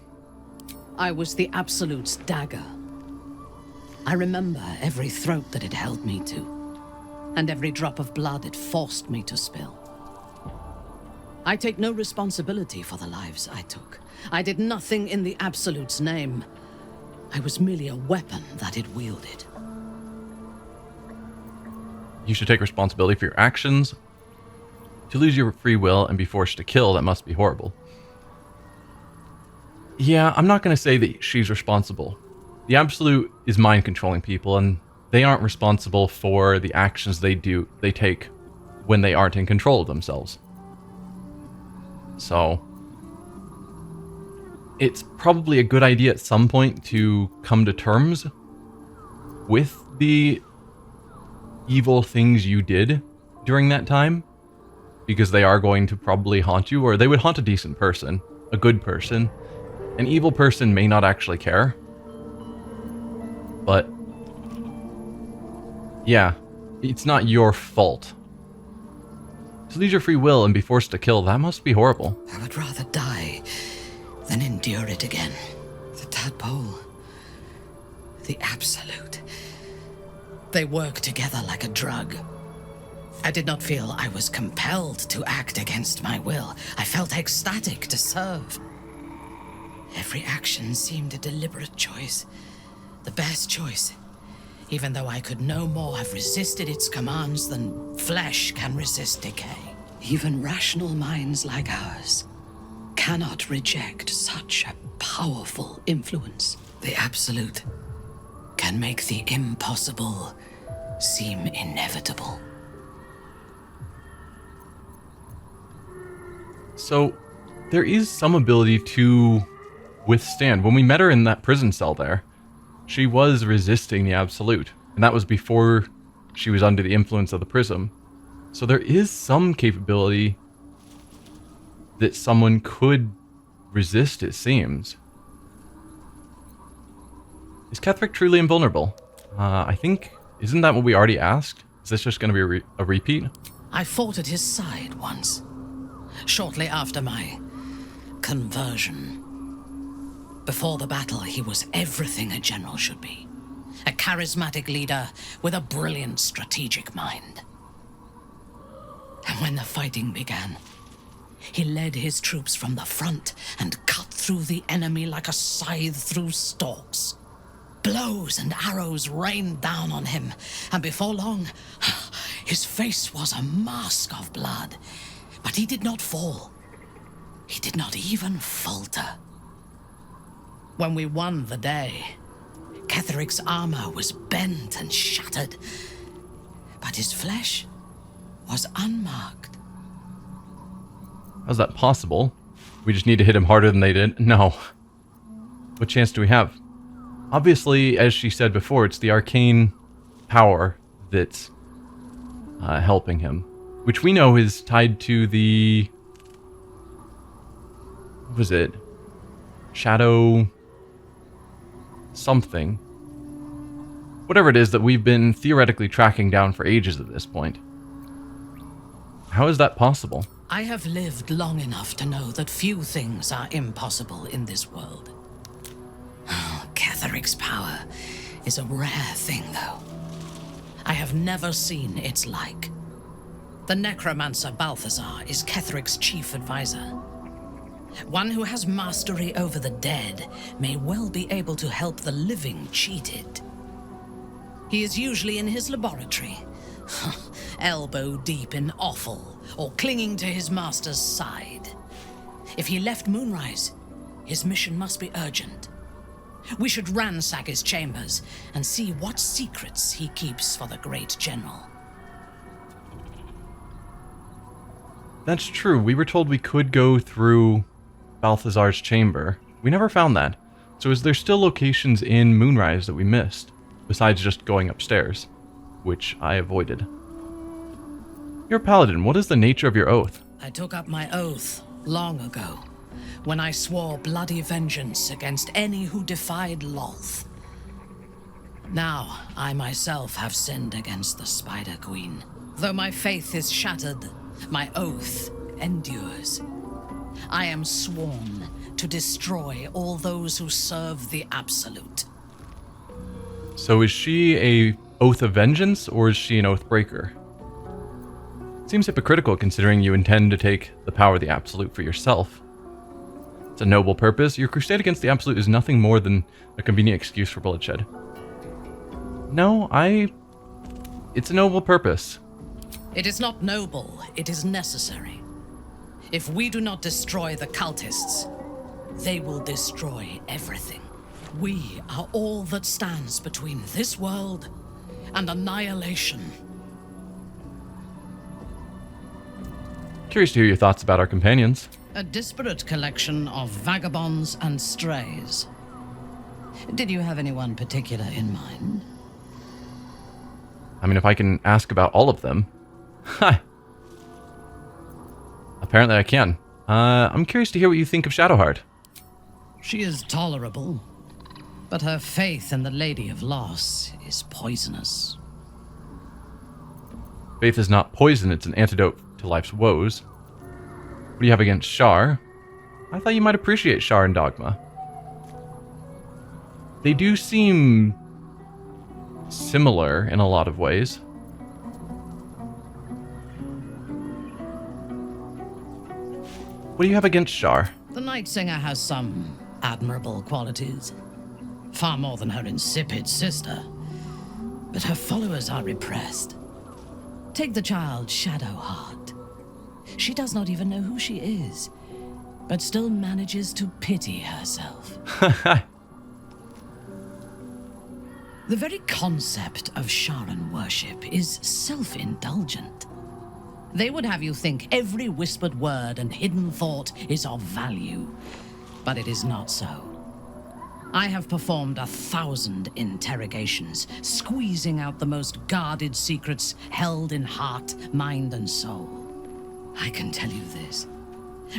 I was the Absolute's dagger. I remember every throat that it held me to, and every drop of blood it forced me to spill. I take no responsibility for the lives I took. I did nothing in the Absolute's name. I was merely a weapon that it wielded. You should take responsibility for your actions. To lose your free will and be forced to kill, that must be horrible. Yeah, I'm not going to say that she's responsible. The Absolute is mind-controlling people, and they aren't responsible for the actions they take when they aren't in control of themselves. So, it's probably a good idea at some point to come to terms with the evil things you did during that time, because they are going to probably haunt you, or they would haunt a decent person, a good person. An evil person may not actually care. But yeah, it's not your fault. To lose your free will and be forced to kill, that must be horrible. I would rather die than endure it again. The tadpole, the Absolute, they work together like a drug. I did not feel I was compelled to act against my will. I felt ecstatic to serve. Every action seemed a deliberate choice. The best choice, even though I could no more have resisted its commands than flesh can resist decay. Even rational minds like ours cannot reject such a powerful influence. The Absolute can make the impossible seem inevitable. So, there is some ability to withstand. When we met her in that prison cell there, she was resisting the Absolute, and that was before she was under the influence of the prism. So there is some capability that someone could resist, it seems. Is Ketheric truly invulnerable? I think, isn't that what we already asked? Is this just going to be a repeat? I fought at his side once, shortly after my conversion. Before the battle, he was everything a general should be. A charismatic leader with a brilliant strategic mind. And when the fighting began, he led his troops from the front and cut through the enemy like a scythe through stalks. Blows and arrows rained down on him, and before long, his face was a mask of blood. But he did not fall. He did not even falter. When we won the day, Ketheric's armor was bent and shattered, but his flesh was unmarked. How's that possible? We just need to hit him harder than they did? No. What chance do we have? Obviously, as she said before, it's the arcane power that's helping him, which we know is tied to the... What was it? Shadow... something. Whatever it is that we've been theoretically tracking down for ages at this point. How is that possible? I have lived long enough to know that few things are impossible in this world. Oh, Ketheric's power is a rare thing, though. I have never seen its like. The necromancer Balthazar is Ketheric's chief advisor. One who has mastery over the dead may well be able to help the living cheated. He is usually in his laboratory, elbow deep in offal, or clinging to his master's side. If he left Moonrise, his mission must be urgent. We should ransack his chambers and see what secrets he keeps for the great general. That's true. We were told we could go through Balthazar's chamber. We never found that. So is there still locations in Moonrise that we missed, besides just going upstairs, which I avoided? You're a paladin. What is the nature of your oath? I took up my oath long ago, when I swore bloody vengeance against any who defied Lolth. Now, I myself have sinned against the Spider Queen. Though my faith is shattered, my oath endures. I am sworn to destroy all those who serve the Absolute. So is she a oath of vengeance, or is she an oath breaker? Seems hypocritical considering you intend to take the power of the Absolute for yourself. It's a noble purpose. Your crusade against the Absolute is nothing more than a convenient excuse for bloodshed. No, it's a noble purpose. It is not noble, it is necessary. If we do not destroy the cultists, they will destroy everything. We are all that stands between this world and annihilation. Curious to hear your thoughts about our companions. A disparate collection of vagabonds and strays. Did you have anyone particular in mind? I mean, if I can ask about all of them. Apparently I can. I'm curious to hear what you think of Shadowheart. She is tolerable, but her faith in the Lady of Loss is poisonous. Faith is not poison, it's an antidote to life's woes. What do you have against Shar? I thought you might appreciate Shar and Dogma. They do seem similar in a lot of ways. What do you have against Shar? The Night Singer has some admirable qualities. Far more than her insipid sister. But her followers are repressed. Take the child Shadowheart. She does not even know who she is, but still manages to pity herself. The very concept of Sharan worship is self-indulgent. They would have you think every whispered word and hidden thought is of value, but it is not so. I have performed 1,000 interrogations, squeezing out the most guarded secrets held in heart, mind, and soul. I can tell you this.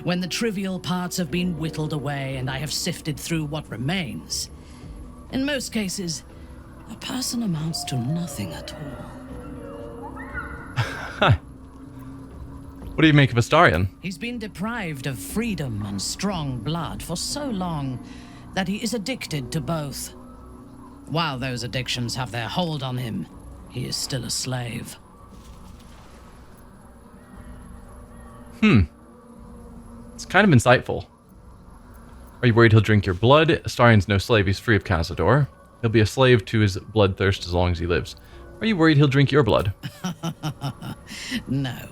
When the trivial parts have been whittled away and I have sifted through what remains, in most cases, a person amounts to nothing at all. What do you make of Astarion? He's been deprived of freedom and strong blood for so long that he is addicted to both. While those addictions have their hold on him, he is still a slave. It's kind of insightful. Are you worried he'll drink your blood? Astarion's no slave, he's free of Cazador. He'll be a slave to his bloodthirst as long as he lives. Are you worried he'll drink your blood? No.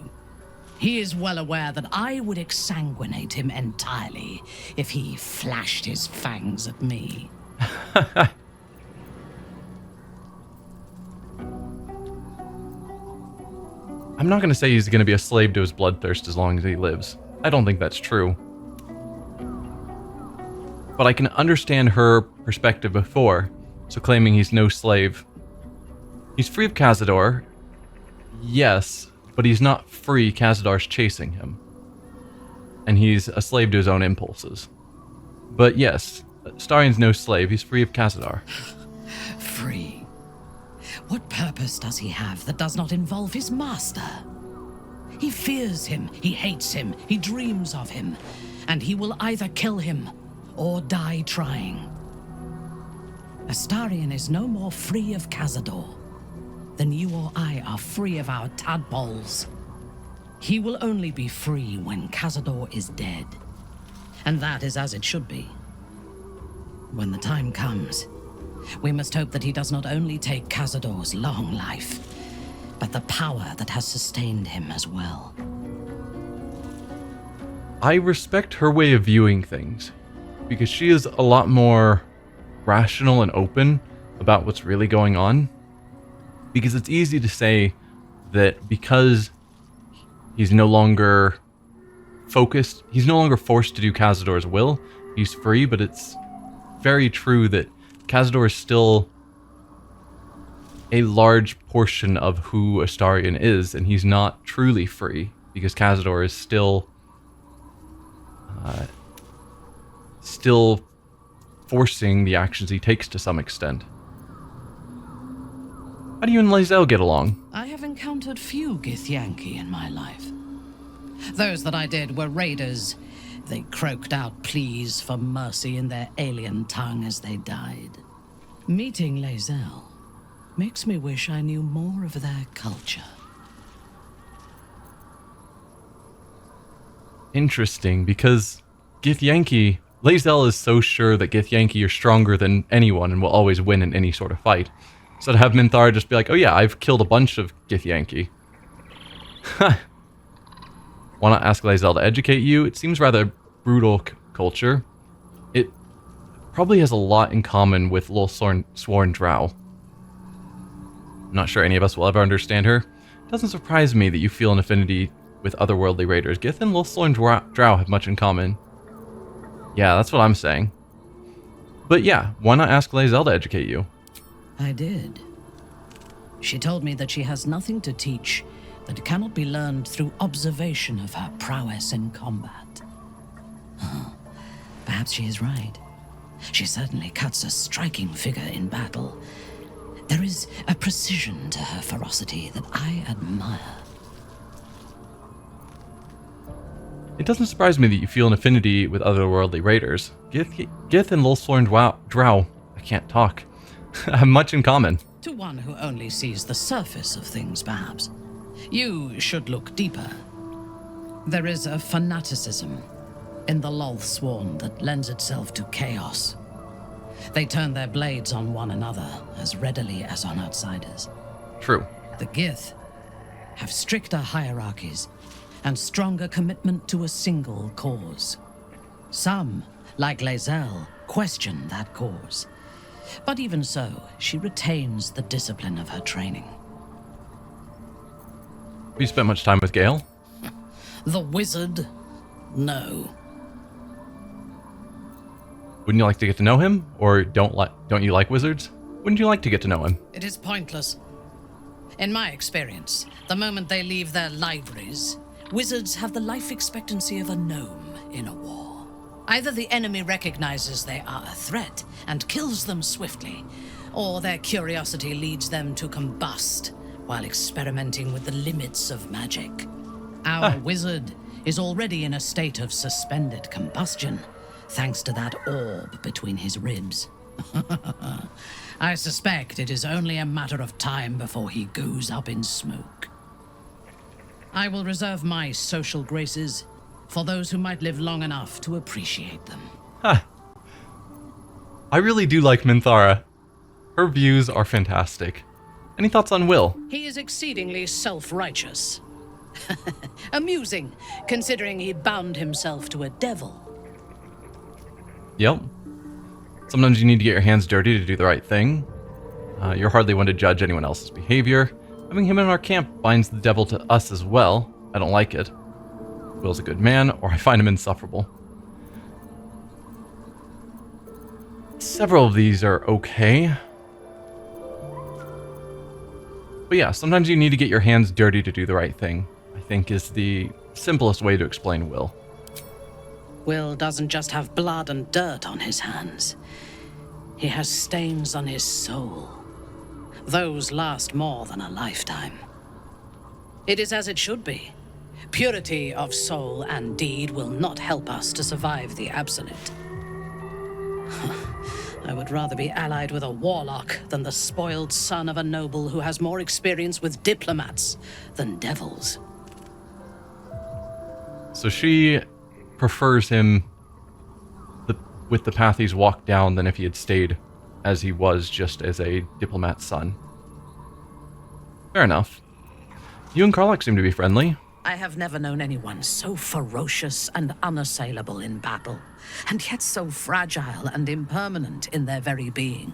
He is well aware that I would exsanguinate him entirely if he flashed his fangs at me. I'm not going to say he's going to be a slave to his bloodthirst as long as he lives. I don't think that's true. But I can understand her perspective before, so claiming he's no slave. He's free of Cazador, yes, but he's not free. Cazador's chasing him. And he's a slave to his own impulses. But yes, Astarion's no slave, he's free of Cazador. Free? What purpose does he have that does not involve his master? He fears him, he hates him, he dreams of him, and he will either kill him or die trying. Astarion is no more free of Cazador than you or I are free of our tadpoles. He will only be free when Cazador is dead. And that is as it should be. When the time comes, we must hope that he does not only take Cazador's long life, but the power that has sustained him as well. I respect her way of viewing things, because she is a lot more rational and open about what's really going on. Because it's easy to say that because he's no longer focused, he's no longer forced to do Cazador's will, he's free, but it's very true that Cazador is still a large portion of who Astarion is, and he's not truly free, because Cazador is still forcing the actions he takes to some extent. How do you and Lae'zel get along? I have encountered few Githyanki in my life. Those that I did were raiders. They croaked out pleas for mercy in their alien tongue as they died. Meeting Lae'zel makes me wish I knew more of their culture. Interesting, because Lae'zel is so sure that Githyanki are stronger than anyone and will always win in any sort of fight. So to have Minthara just be like, oh yeah, I've killed a bunch of Githyanki. Why not ask Lae'zel to educate you? It seems rather brutal culture. It probably has a lot in common with Lil Sworn Drow. I'm not sure any of us will ever understand her. It doesn't surprise me that you feel an affinity with otherworldly raiders. Gith and Lil Sworn Drow have much in common. Yeah, that's what I'm saying. But yeah, why not ask Lae'zel to educate you? I did. She told me that she has nothing to teach that cannot be learned through observation of her prowess in combat. Perhaps she is right. She certainly cuts a striking figure in battle. There is a precision to her ferocity that I admire. It doesn't surprise me that you feel an affinity with otherworldly raiders. Gith and Lil Sworn Drow, I can't talk, have much in common. To one who only sees the surface of things, perhaps. You should look deeper. There is a fanaticism in the Lolthsworn that lends itself to chaos. They turn their blades on one another as readily as on outsiders. True. The Gith have stricter hierarchies and stronger commitment to a single cause. Some, like Lae'zel, question that cause. But even so, she retains the discipline of her training. Have you spent much time with Gale? The wizard? No. Wouldn't you like to get to know him? Or don't you like wizards? Wouldn't you like to get to know him? It is pointless. In my experience, the moment they leave their libraries, wizards have the life expectancy of a gnome in a war. Either the enemy recognizes they are a threat and kills them swiftly, or their curiosity leads them to combust while experimenting with the limits of magic. Our wizard is already in a state of suspended combustion, thanks to that orb between his ribs. I suspect it is only a matter of time before he goes up in smoke. I will reserve my social graces for those who might live long enough to appreciate them. I really do like Minthara. Her views are fantastic. Any thoughts on Will? He is exceedingly self-righteous. Amusing, considering he bound himself to a devil. Yep. Sometimes you need to get your hands dirty to do the right thing. You're hardly one to judge anyone else's behavior. Having him in our camp binds the devil to us as well. I don't like it. Will's a good man, or I find him insufferable. Several of these are okay. But yeah, sometimes you need to get your hands dirty to do the right thing, I think is the simplest way to explain Will. Will doesn't just have blood and dirt on his hands. He has stains on his soul. Those last more than a lifetime. It is as it should be. Purity of soul and deed will not help us to survive the Absolute. I would rather be allied with a warlock than the spoiled son of a noble who has more experience with diplomats than devils. So she prefers him with the path he's walked down than if he had stayed as he was just as a diplomat's son. Fair enough. You and Karlach seem to be friendly. I have never known anyone so ferocious and unassailable in battle, and yet so fragile and impermanent in their very being.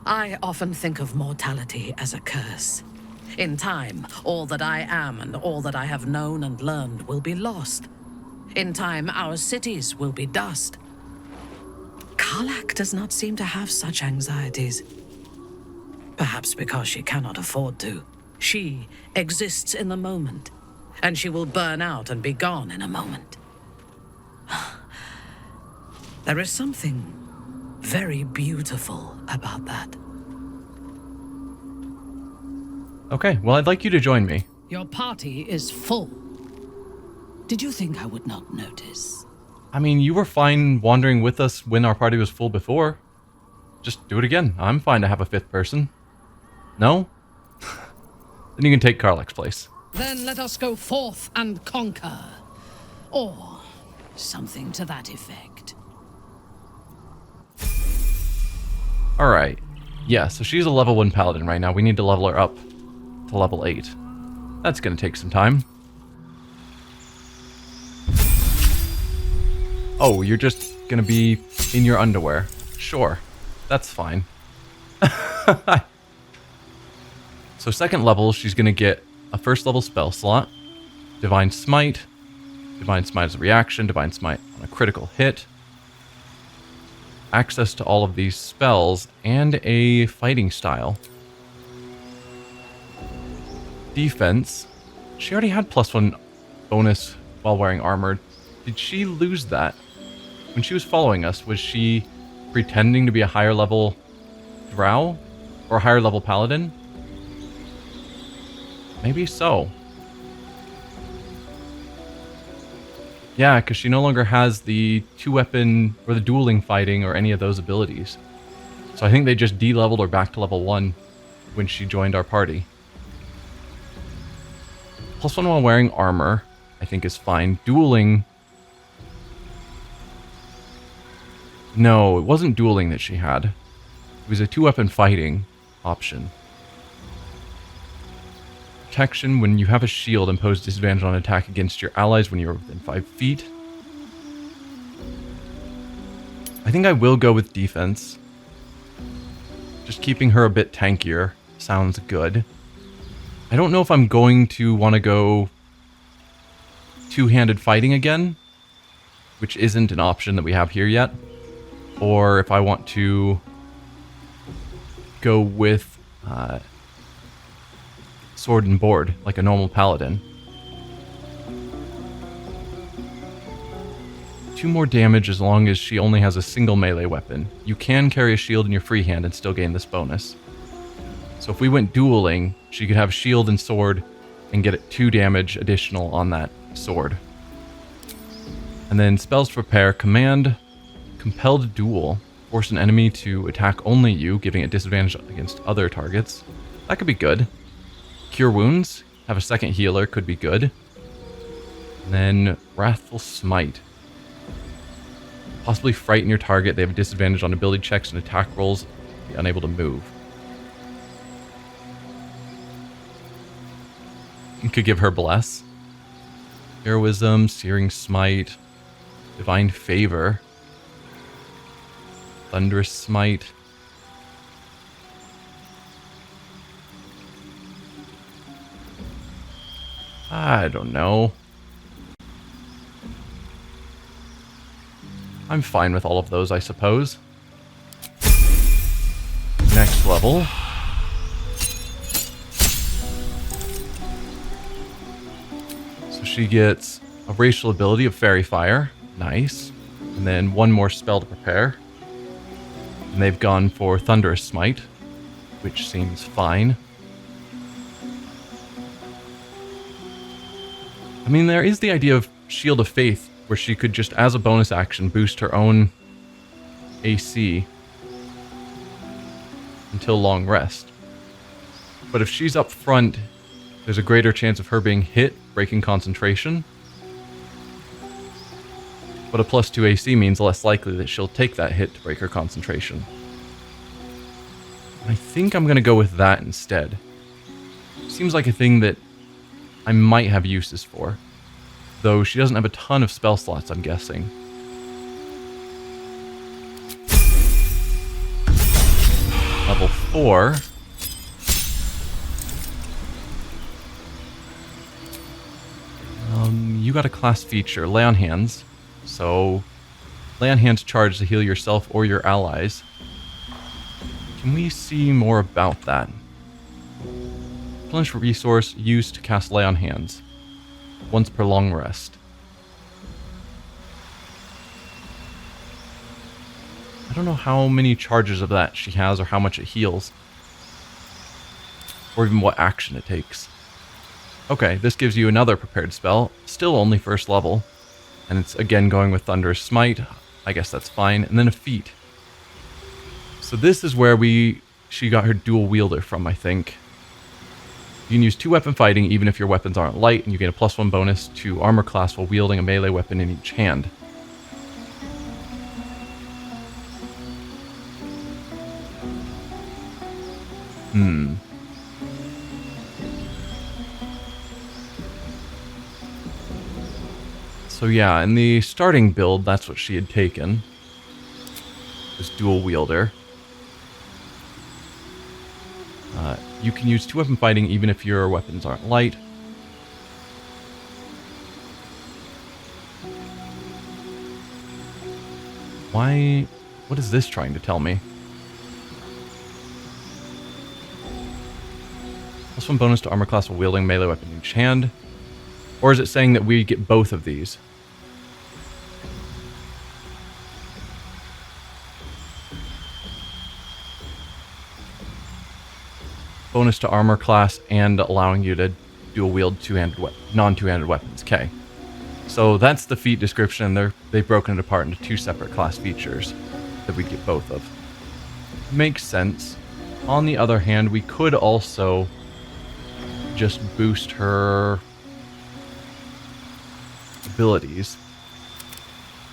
I often think of mortality as a curse. In time, all that I am and all that I have known and learned will be lost. In time, our cities will be dust. Karlach does not seem to have such anxieties. Perhaps because she cannot afford to. She exists in the moment, and she will burn out and be gone in a moment. There is something very beautiful about that. Okay, well, I'd like you to join me. Your party is full. Did you think I would not notice? I mean, you were fine wandering with us when our party was full before. Just do it again. I'm fine to have a 5th person. No? Then you can take Karlach's place. Then let us go forth and conquer. Or something to that effect. Alright. Yeah, so she's a level 1 paladin right now. We need to level her up to level 8. That's going to take some time. Oh, you're just going to be in your underwear. Sure. That's fine. So 2nd level, she's going to get a 1st level spell slot. Divine Smite. Divine Smite as a reaction. Divine Smite on a critical hit. Access to all of these spells. And a fighting style. Defense. She already had +1 bonus while wearing armor. Did she lose that? When she was following us, was she pretending to be a higher level drow? Or a higher level paladin? Maybe so. Yeah, because she no longer has the 2-weapon or the dueling fighting or any of those abilities. So I think they just de-leveled her back to level 1 when she joined our party. +1 while wearing armor, I think is fine. Dueling... No, it wasn't dueling that she had. It was a 2-weapon fighting option. Protection, when you have a shield, impose disadvantage on attack against your allies when you're within 5 feet. I think I will go with defense. Just keeping her a bit tankier sounds good. I don't know if I'm going to want to go 2-handed fighting again, which isn't an option that we have here yet. Or if I want to go with sword and board, like a normal paladin. 2 more damage as long as she only has a single melee weapon. You can carry a shield in your free hand and still gain this bonus. So if we went dueling, she could have shield and sword and get 2 damage additional on that sword. And then spells to prepare. Command Compelled Duel. Force an enemy to attack only you, giving it disadvantage against other targets. That could be good. Cure Wounds. Have a 2nd healer. Could be good. And then Wrathful Smite. Possibly frighten your target. They have a disadvantage on ability checks and attack rolls. Be unable to move. You could give her Bless. Heroism, Searing Smite, Divine Favor, Thunderous Smite. I don't know. I'm fine with all of those, I suppose. Next level. So she gets a racial ability of Fairy Fire. Nice. And then 1 more spell to prepare. And they've gone for Thunderous Smite, which seems fine. I mean, there is the idea of Shield of Faith, where she could just, as a bonus action, boost her own AC until long rest. But if she's up front, there's a greater chance of her being hit, breaking concentration. But a +2 AC means less likely that she'll take that hit to break her concentration. I think I'm going to go with that instead. Seems like a thing that I might have uses for. Though she doesn't have a ton of spell slots, I'm guessing. Level 4. You got a class feature, Lay on Hands. So, Lay on Hands charge to heal yourself or your allies. Can we see more about that? Replenish resource used to cast Lay on Hands. Once per long rest. I don't know how many charges of that she has or how much it heals. Or even what action it takes. Okay, this gives you another prepared spell. Still only first level. And it's again going with Thunderous Smite. I guess that's fine. And then a feat. So this is where she got her dual wielder from, I think. You can use 2 weapon fighting even if your weapons aren't light, and you get a +1 bonus to armor class while wielding a melee weapon in each hand. So yeah, in the starting build, that's what she had taken. This dual wielder. You can use 2 weapon fighting even if your weapons aren't light. Why? What is this trying to tell me? +1 bonus to armor class while wielding melee weapon in each hand. Or is it saying that we get both of these? Bonus to armor class and allowing you to dual wield non-two-handed weapons. Okay. So that's the feat description. They've broken it apart into 2 separate class features that we get both of. Makes sense. On the other hand, we could also just boost her abilities,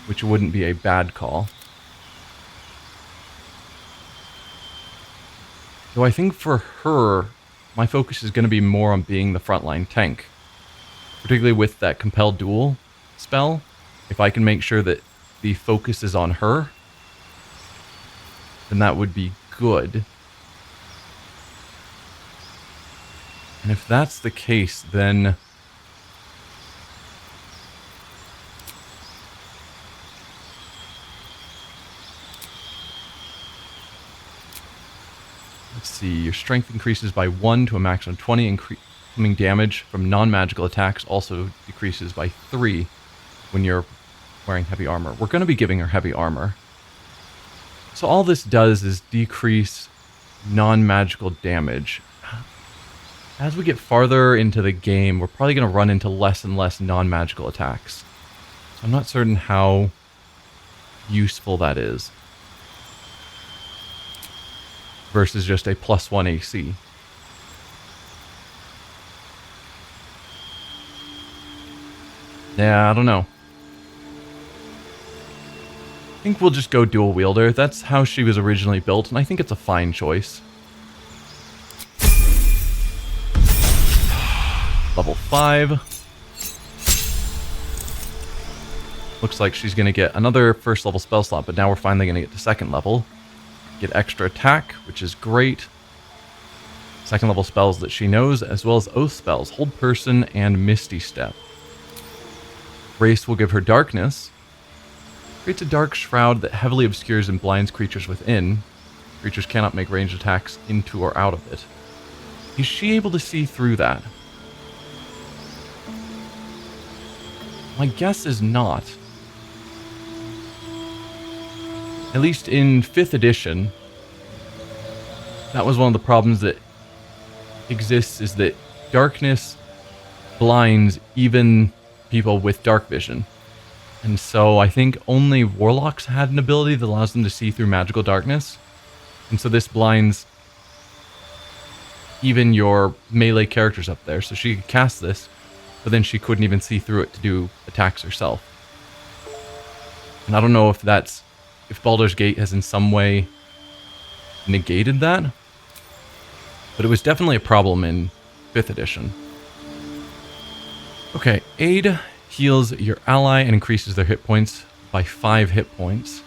which wouldn't be a bad call. Though I think for her, my focus is going to be more on being the frontline tank. Particularly with that Compel Duel spell. If I can make sure that the focus is on her, then that would be good. And if that's the case, then let's see, your strength increases by 1 to a maximum of 20, incoming damage from non-magical attacks also decreases by 3 when you're wearing heavy armor. We're going to be giving her heavy armor. So all this does is decrease non-magical damage. As we get farther into the game, we're probably going to run into less and less non-magical attacks. So I'm not certain how useful that is. Versus just a +1 AC. Yeah, I don't know. I think we'll just go dual wielder. That's how she was originally built, and I think it's a fine choice. Level 5. Looks like she's going to get another first level spell slot, but now we're finally going to get to second level. Get extra attack, which is great. Second level spells that she knows, as well as oath spells, Hold Person and Misty Step. Race will give her darkness. Creates a dark shroud that heavily obscures and blinds creatures within. Creatures cannot make ranged attacks into or out of it. Is she able to see through that? My guess is not. At least in 5th edition, that was one of the problems that exists, is that darkness blinds even people with dark vision. And so I think only warlocks had an ability that allows them to see through magical darkness. And so this blinds even your melee characters up there. So she could cast this, but then she couldn't even see through it to do attacks herself. And I don't know if Baldur's Gate has in some way negated that, but it was definitely a problem in 5th edition. Okay, aid heals your ally and increases their hit points by 5 hit points.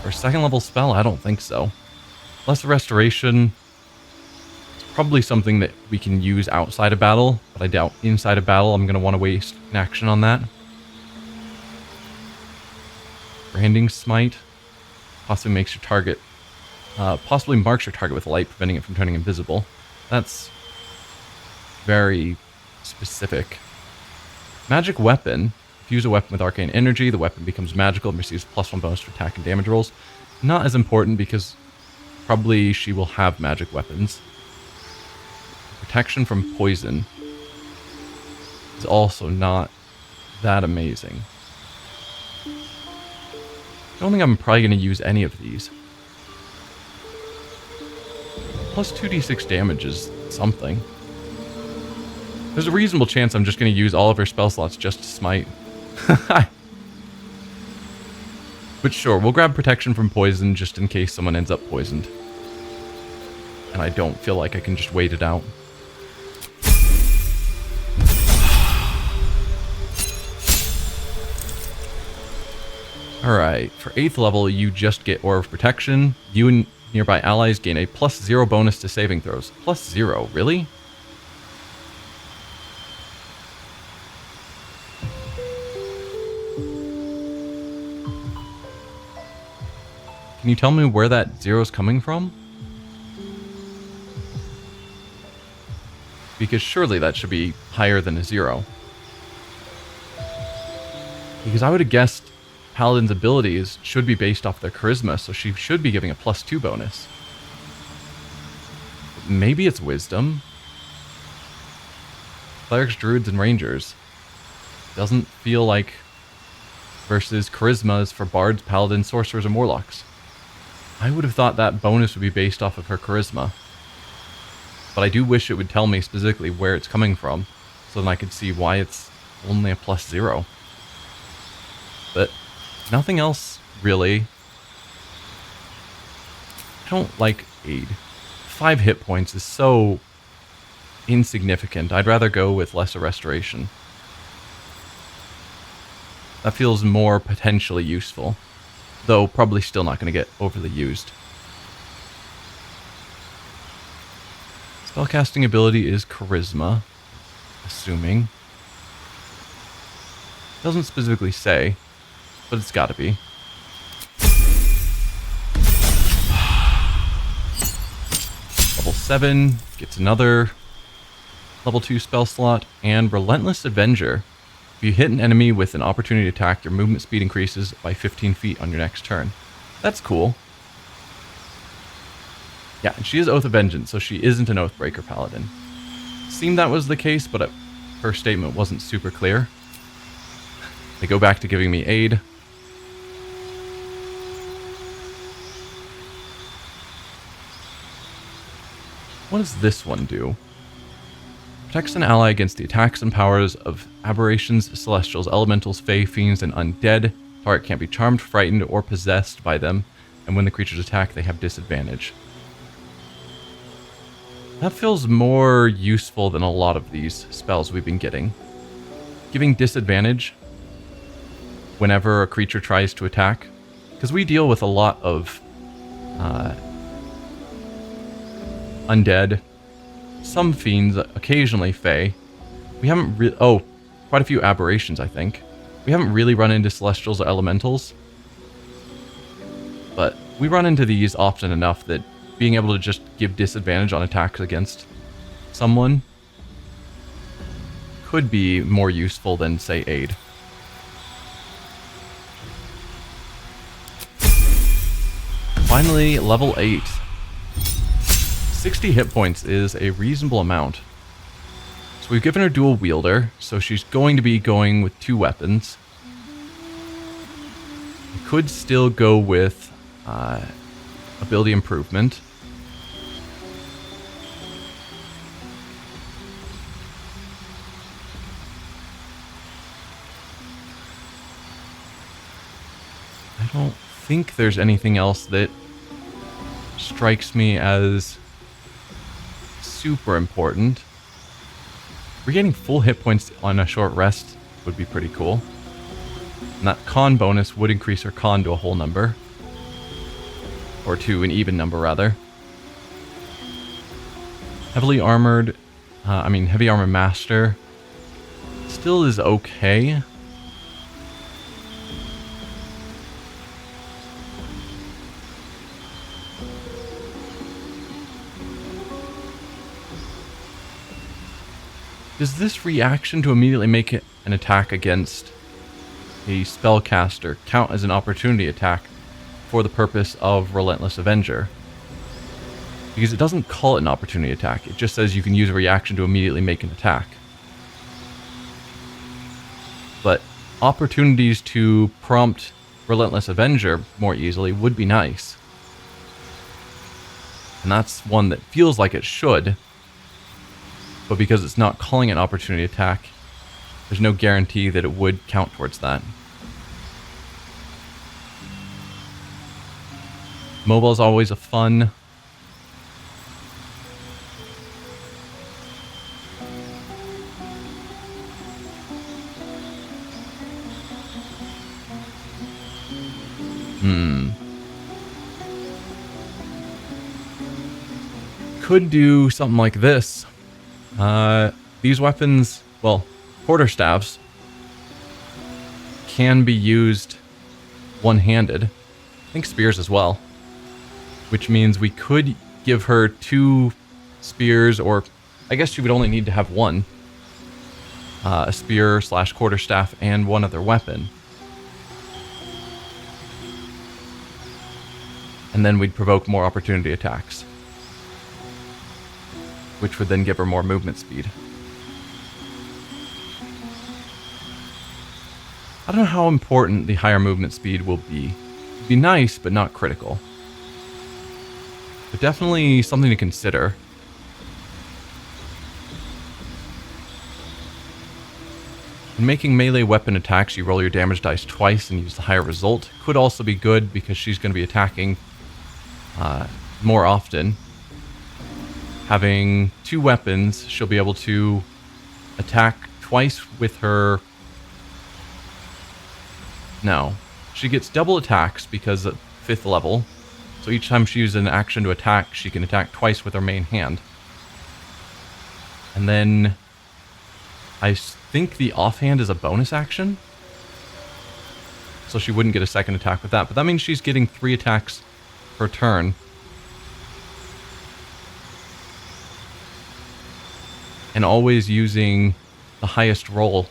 For a 2nd level spell, I don't think so. Lesser Restoration, it's probably something that we can use outside of battle, but I doubt inside of battle I'm going to want to waste an action on that. Branding Smite possibly makes your target, possibly marks your target with light, preventing it from turning invisible. That's very specific. Magic Weapon. If you use a weapon with arcane energy, the weapon becomes magical and receives +1 bonus to attack and damage rolls. Not as important because probably she will have magic weapons. Protection from poison is also not that amazing. I don't think I'm probably going to use any of these. Plus 2d6 damage is something. There's a reasonable chance I'm just going to use all of her spell slots just to smite. But sure, we'll grab protection from poison just in case someone ends up poisoned. And I don't feel like I can just wait it out. Alright, for 8th level, you just get Aura of Protection. You and nearby allies gain a +0 bonus to saving throws. +0, really? Can you tell me where that 0 is coming from? Because surely that should be higher than a 0. Because I would have guessed Paladin's abilities should be based off their charisma, so she should be giving a +2 bonus. Maybe it's wisdom. Clerics, druids, and rangers. Doesn't feel like versus charismas for bards, paladins, sorcerers, and warlocks. I would have thought that bonus would be based off of her charisma. But I do wish it would tell me specifically where it's coming from, so then I could see why it's only a +0. But nothing else, really. I don't like aid. 5 hit points is so insignificant. I'd rather go with lesser restoration. That feels more potentially useful, though probably still not going to get overly used. Spellcasting ability is charisma, assuming. Doesn't specifically say, but it's got to be. Level 7 gets another level 2 spell slot, and Relentless Avenger. If you hit an enemy with an opportunity attack, your movement speed increases by 15 feet on your next turn. That's cool. Yeah, and she is Oath of Vengeance, so she isn't an Oathbreaker Paladin. Seemed that was the case, but her statement wasn't super clear. They go back to giving me aid. What does this one do? Protects an ally against the attacks and powers of aberrations, celestials, elementals, fae, fiends, and undead. Target can't be charmed, frightened, or possessed by them, and when the creatures attack, they have disadvantage. That feels more useful than a lot of these spells we've been getting. Giving disadvantage whenever a creature tries to attack, because we deal with a lot of undead, some fiends, occasionally fae. We haven't quite a few aberrations, I think. We haven't really run into celestials or elementals, but we run into these often enough that being able to just give disadvantage on attacks against someone could be more useful than, say, aid. Finally, level 8. 60 hit points is a reasonable amount. So we've given her dual wielder, so she's going to be going with 2 weapons. We could still go with ability improvement. I don't think there's anything else that strikes me as super important. Regaining full hit points on a short rest would be pretty cool. And that con bonus would increase her con to a whole number. Or to an even number, rather. Heavy armor master still is okay. Does this reaction to immediately make it an attack against a spellcaster count as an opportunity attack for the purpose of Relentless Avenger? Because it doesn't call it an opportunity attack. It just says you can use a reaction to immediately make an attack. But opportunities to prompt Relentless Avenger more easily would be nice. And that's one that feels like it should. But because it's not calling it an opportunity attack, there's no guarantee that it would count towards that. Mobile is always a fun. Could do something like this. These weapons, well, quarterstaffs, can be used one-handed. I think spears as well. Which means we could give her 2 spears, or I guess she would only need to have 1. A spear / quarterstaff and 1 other weapon. And then we'd provoke more opportunity attacks, which would then give her more movement speed. I don't know how important the higher movement speed will be. It'd be nice, but not critical. But definitely something to consider. When making melee weapon attacks, you roll your damage dice twice and use the higher result. Could also be good because she's going to be attacking more often. Having 2 weapons, she'll be able to attack twice with her. No, she gets double attacks because at 5th level. So each time she uses an action to attack, she can attack twice with her main hand. And then I think the offhand is a bonus action. So she wouldn't get a second attack with that. But that means she's getting 3 attacks per turn. And always using the highest roll.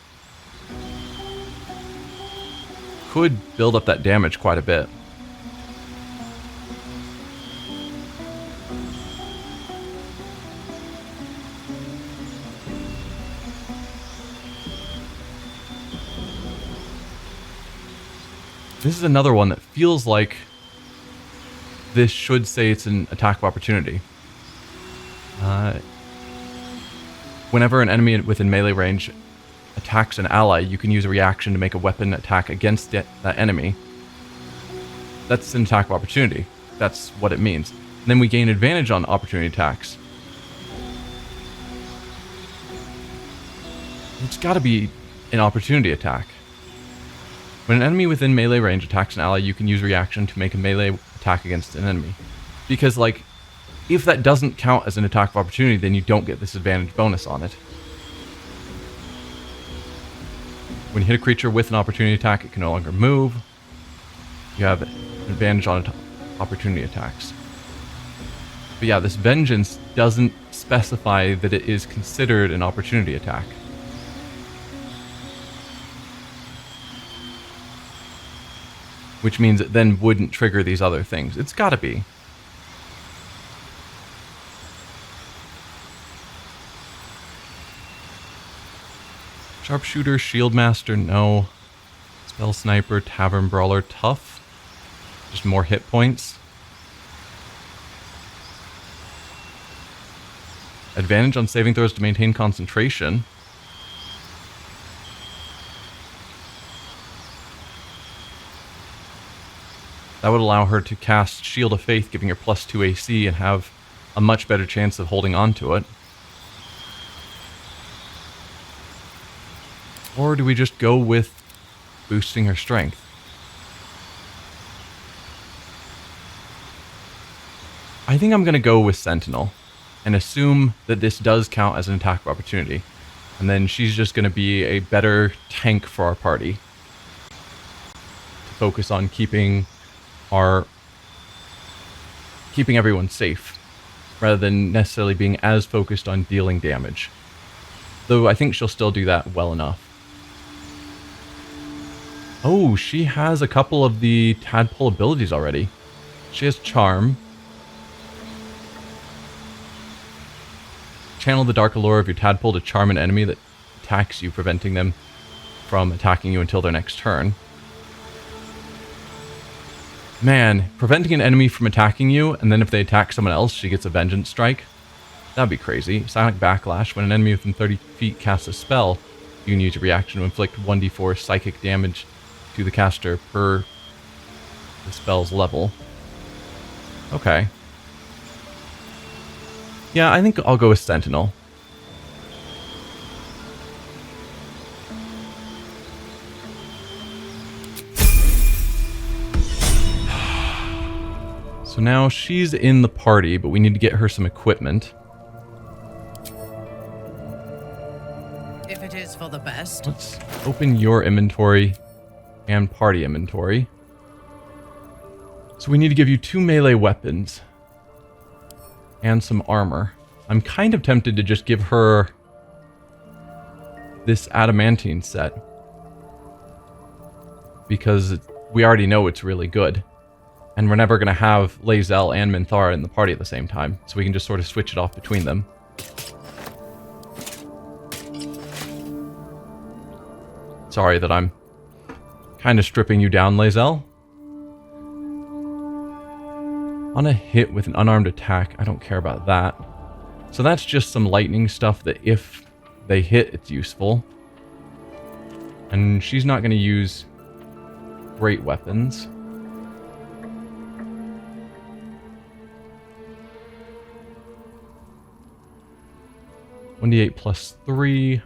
Could build up that damage quite a bit. This is another one that feels like this should say it's an attack of opportunity. Whenever an enemy within melee range attacks an ally, you can use a reaction to make a weapon attack against that enemy. That's an attack of opportunity. That's what it means. And then we gain advantage on opportunity attacks. It's got to be an opportunity attack. When an enemy within melee range attacks an ally, you can use reaction to make a melee attack against an enemy. Because, like, if that doesn't count as an attack of opportunity, then you don't get this advantage bonus on it. When you hit a creature with an opportunity attack, it can no longer move. You have an advantage on opportunity attacks. But yeah, this vengeance doesn't specify that it is considered an opportunity attack. Which means it then wouldn't trigger these other things. It's gotta be. Sharpshooter, Shield Master, no. Spell Sniper, Tavern Brawler, tough. Just more hit points. Advantage on saving throws to maintain concentration. That would allow her to cast Shield of Faith, giving her +2 AC and have a much better chance of holding on to it. Or do we just go with boosting her strength? I think I'm going to go with Sentinel and assume that this does count as an attack of opportunity. And then she's just going to be a better tank for our party to focus on keeping everyone safe rather than necessarily being as focused on dealing damage. Though I think she'll still do that well enough. Oh, she has a couple of the tadpole abilities already. She has Charm. Channel the dark allure of your tadpole to charm an enemy that attacks you, preventing them from attacking you until their next turn. Man, preventing an enemy from attacking you, and then if they attack someone else, she gets a vengeance strike. That'd be crazy. Sonic Backlash. When an enemy within 30 feet casts a spell, you can use your reaction to inflict 1d4 psychic damage to the caster per the spell's level. Okay. Yeah, I think I'll go with Sentinel. So now she's in the party, but we need to get her some equipment. If it is for the best. Let's open your inventory and party inventory. So we need to give you 2 melee weapons and some armor. I'm kind of tempted to just give her this adamantine set because we already know it's really good. And we're never going to have Lae'zel and Minthara in the party at the same time, so we can just sort of switch it off between them. Sorry that I'm kind of stripping you down, Lae'zel. On a hit with an unarmed attack, I don't care about that. So that's just some lightning stuff that if they hit, it's useful. And she's not going to use great weapons. (1d8 plus 3).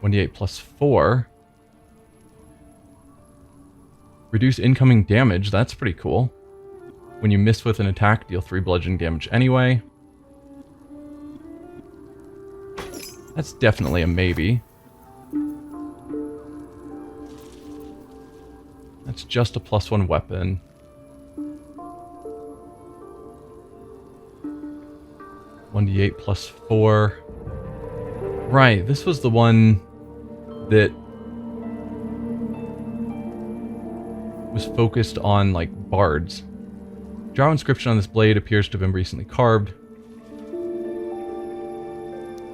1d8 plus 4. Reduce incoming damage, that's pretty cool. When you miss with an attack, deal 3 bludgeoning damage anyway. That's definitely a maybe. That's just a +1 weapon. (1d8 plus 4). Right, this was the one that was focused on, like, bards. Drow inscription on this blade appears to have been recently carved.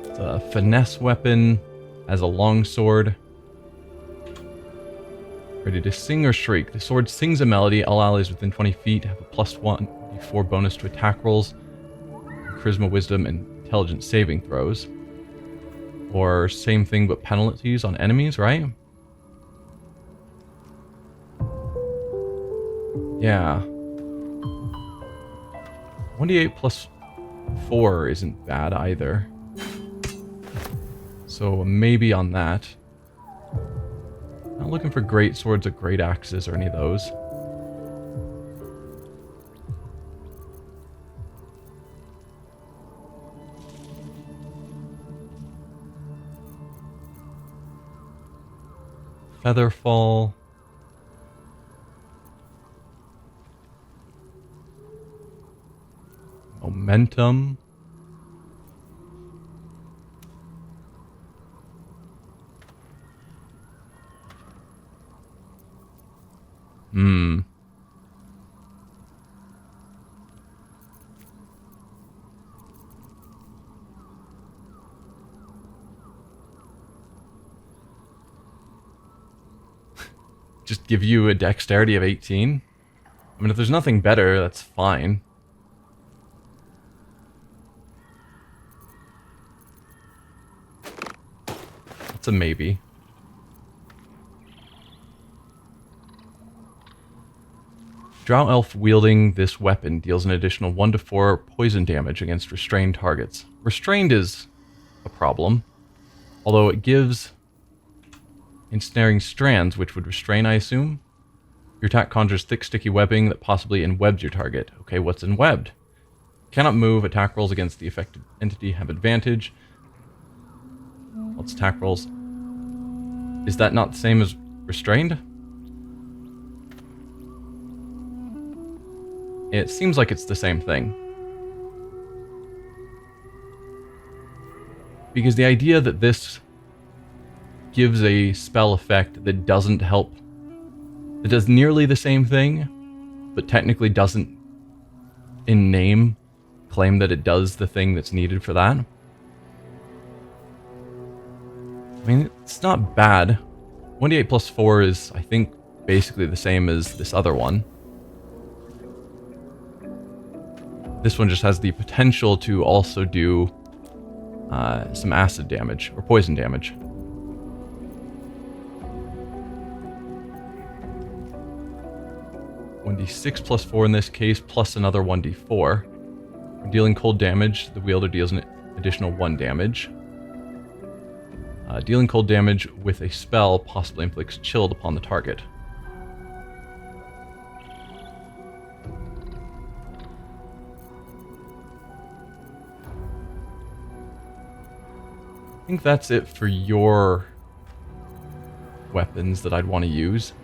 It's a finesse weapon as a longsword. Ready to sing or shriek. The sword sings a melody. All allies within 20 feet have a +1 d4 bonus to attack rolls, charisma, wisdom, and intelligence saving throws. Or same thing but penalties on enemies, right? Yeah. 1d8 plus 4 isn't bad either. So maybe on that. Not looking for great swords or great axes or any of those. Featherfall. Momentum. Just give you a dexterity of 18? I mean, if there's nothing better, that's fine. That's a maybe. Drow elf wielding this weapon deals an additional 1 to 4 poison damage against restrained targets. Restrained is a problem, although it gives ensnaring strands, which would restrain, I assume. Your attack conjures thick, sticky webbing that possibly enwebs your target. Okay, what's enwebbed? Cannot move. Attack rolls against the affected entity have advantage. What's attack rolls? Is that not the same as restrained? It seems like it's the same thing. Because the idea that this gives a spell effect that doesn't help, that does nearly the same thing, but technically doesn't, in name, claim that it does the thing that's needed for that. I mean, it's not bad. 1d8 plus 4 is, I think, basically the same as this other one. This one just has the potential to also do some acid damage, or poison damage. One d6 plus 4 in this case, plus another 1d4. When dealing cold damage, the wielder deals an additional 1 damage. Dealing cold damage with a spell possibly inflicts chilled upon the target. I think that's it for your weapons that I'd want to use.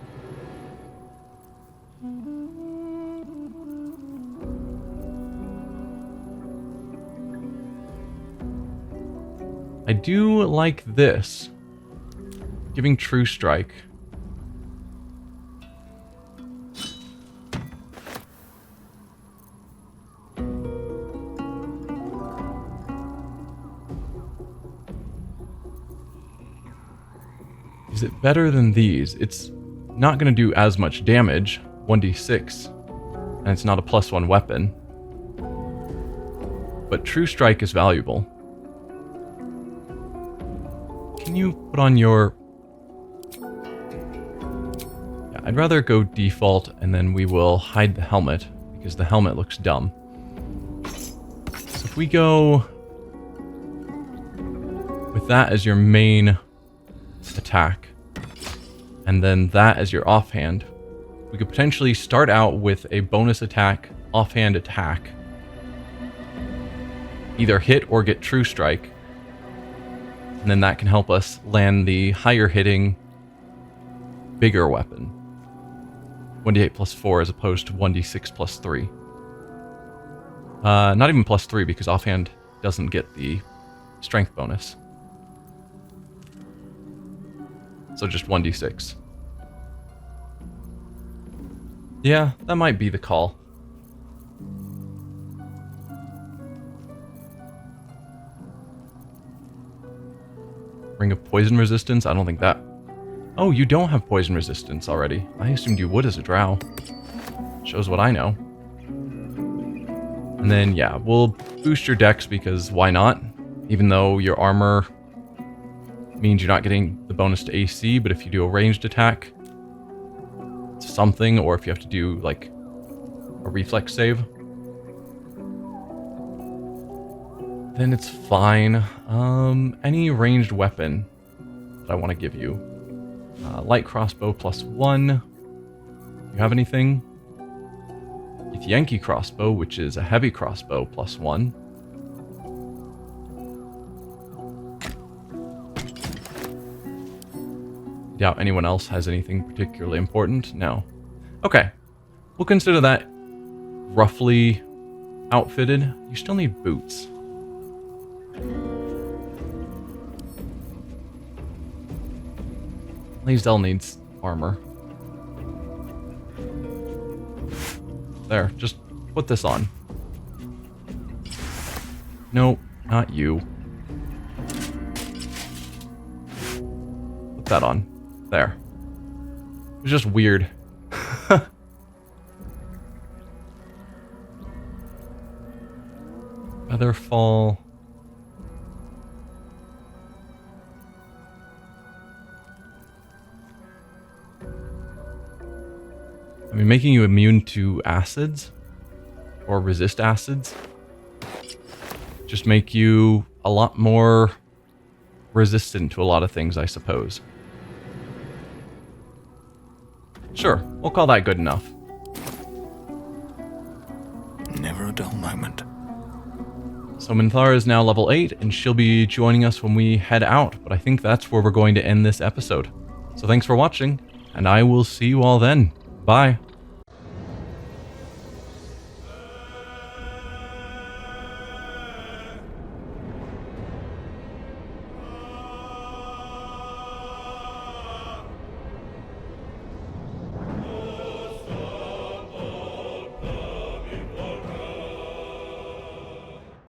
I do like this. Giving True Strike. Is it better than these? It's not going to do as much damage, 1d6, and it's not a +1 weapon. But True Strike is valuable. Can you put on your... Yeah, I'd rather go default, and then we will hide the helmet, because the helmet looks dumb. So if we go with that as your main attack, and then that as your offhand, we could potentially start out with a bonus attack, offhand attack. Either hit or get True Strike. And then that can help us land the higher hitting, bigger weapon. 1d8 plus 4 as opposed to 1d6 plus 3. Not even plus 3 because offhand doesn't get the strength bonus. So just 1d6. Yeah, that might be the call. Ring of Poison Resistance? I don't think that... Oh, you don't have Poison Resistance already. I assumed you would as a drow. Shows what I know. And then, yeah, we'll boost your dex because why not? Even though your armor means you're not getting the bonus to AC, but if you do a ranged attack, it's something, or if you have to do, like, a reflex save, then it's fine. Any ranged weapon that I want to give you. Light crossbow +1. You have anything? Yankee crossbow, which is a heavy crossbow +1. Doubt anyone else has anything particularly important. No. Okay. We'll consider that roughly outfitted. You still need boots. Lae'zel needs armor. There, just put this on. No, not you. Put that on. There. It was just weird. Featherfall. I mean, making you immune to acids or resist acids just make you a lot more resistant to a lot of things, I suppose. Sure, we'll call that good enough. Never a dull moment. So Minthara is now level 8, and she'll be joining us when we head out, but I think that's where we're going to end this episode. So thanks for watching, and I will see you all then. Bye.